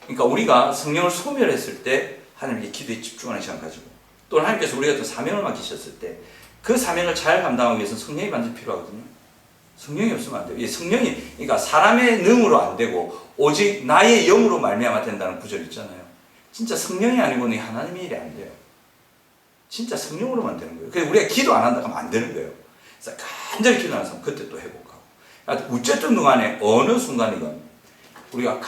그러니까 우리가 성령을 소멸했을 때 하나님께 기도에 집중하는 시간 가지고, 또 하나님께서 우리가 어떤 사명을 맡기셨을 때 그 사명을 잘 감당하기 위해서는 성령이 반드시 필요하거든요. 성령이 없으면 안 돼요. 이 성령이 그러니까 사람의 능으로 안 되고 오직 나의 영으로 말미암아 된다는 구절 있잖아요. 진짜 성령이 아니고는 하나님의 일이 안 돼요. 진짜 성령으로만 되는 거예요. 그래서 우리가 기도 안 한다 하면 안 되는 거예요. 그래서 간절히 기도하는 사람 그때 또 회복하고. 어쨌든 동안에 어느 순간이건 우리가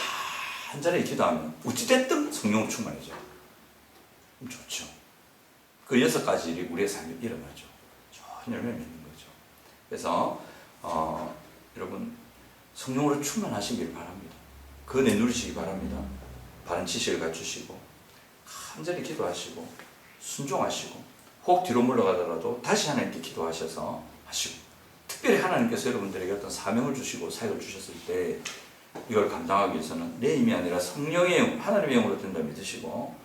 간절히 기도하면 어찌됐든 성령으로 충만해져. 좋죠. 그 6가지 일이 우리의 삶에 일어나죠. 좋은 열매를 맺는 거죠. 그래서 여러분 성령으로 충만하시길 바랍니다. 그거 내누리시기 바랍니다. 바른 지식을 갖추시고 간절히 기도하시고 순종하시고 혹 뒤로 물러가더라도 다시 하나님께 기도하셔서 하시고, 특별히 하나님께서 여러분들에게 어떤 사명을 주시고 사역을 주셨을 때 이걸 감당하기 위해서는 내 힘이 아니라 성령의 영, 하나님의 영으로 된다 믿으시고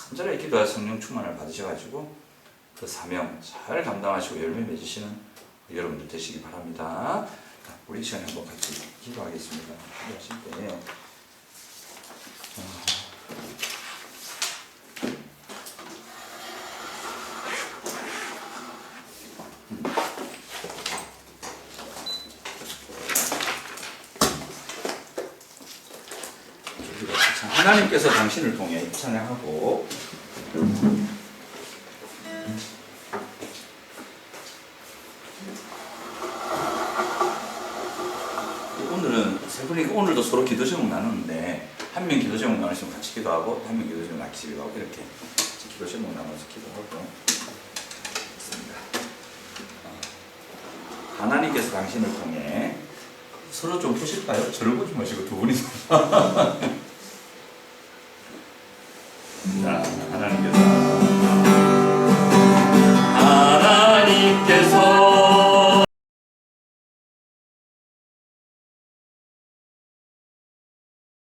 간절히 기도하여 성령 충만을 받으셔가지고 그 사명 잘 감당하시고 열매 맺으시는 여러분들 되시기 바랍니다. 우리 이 시간에 한번 같이 기도하겠습니다. 기도하실 때 하나님께서 당신을 통해 찬양하고 오늘은 세 분이 오늘도 서로 기도 제목 나누는데 한 명 기도 제목 나누시면 같이 기도하고 한 명 기도 제목 같이 기도하고 이렇게 같이 기도 제목 나눠서 기도하고 있습니다. 하나님께서 당신을 통해 서로 좀 보실까요? 저를 보지 마시고 두 분이서 자, 하나님께서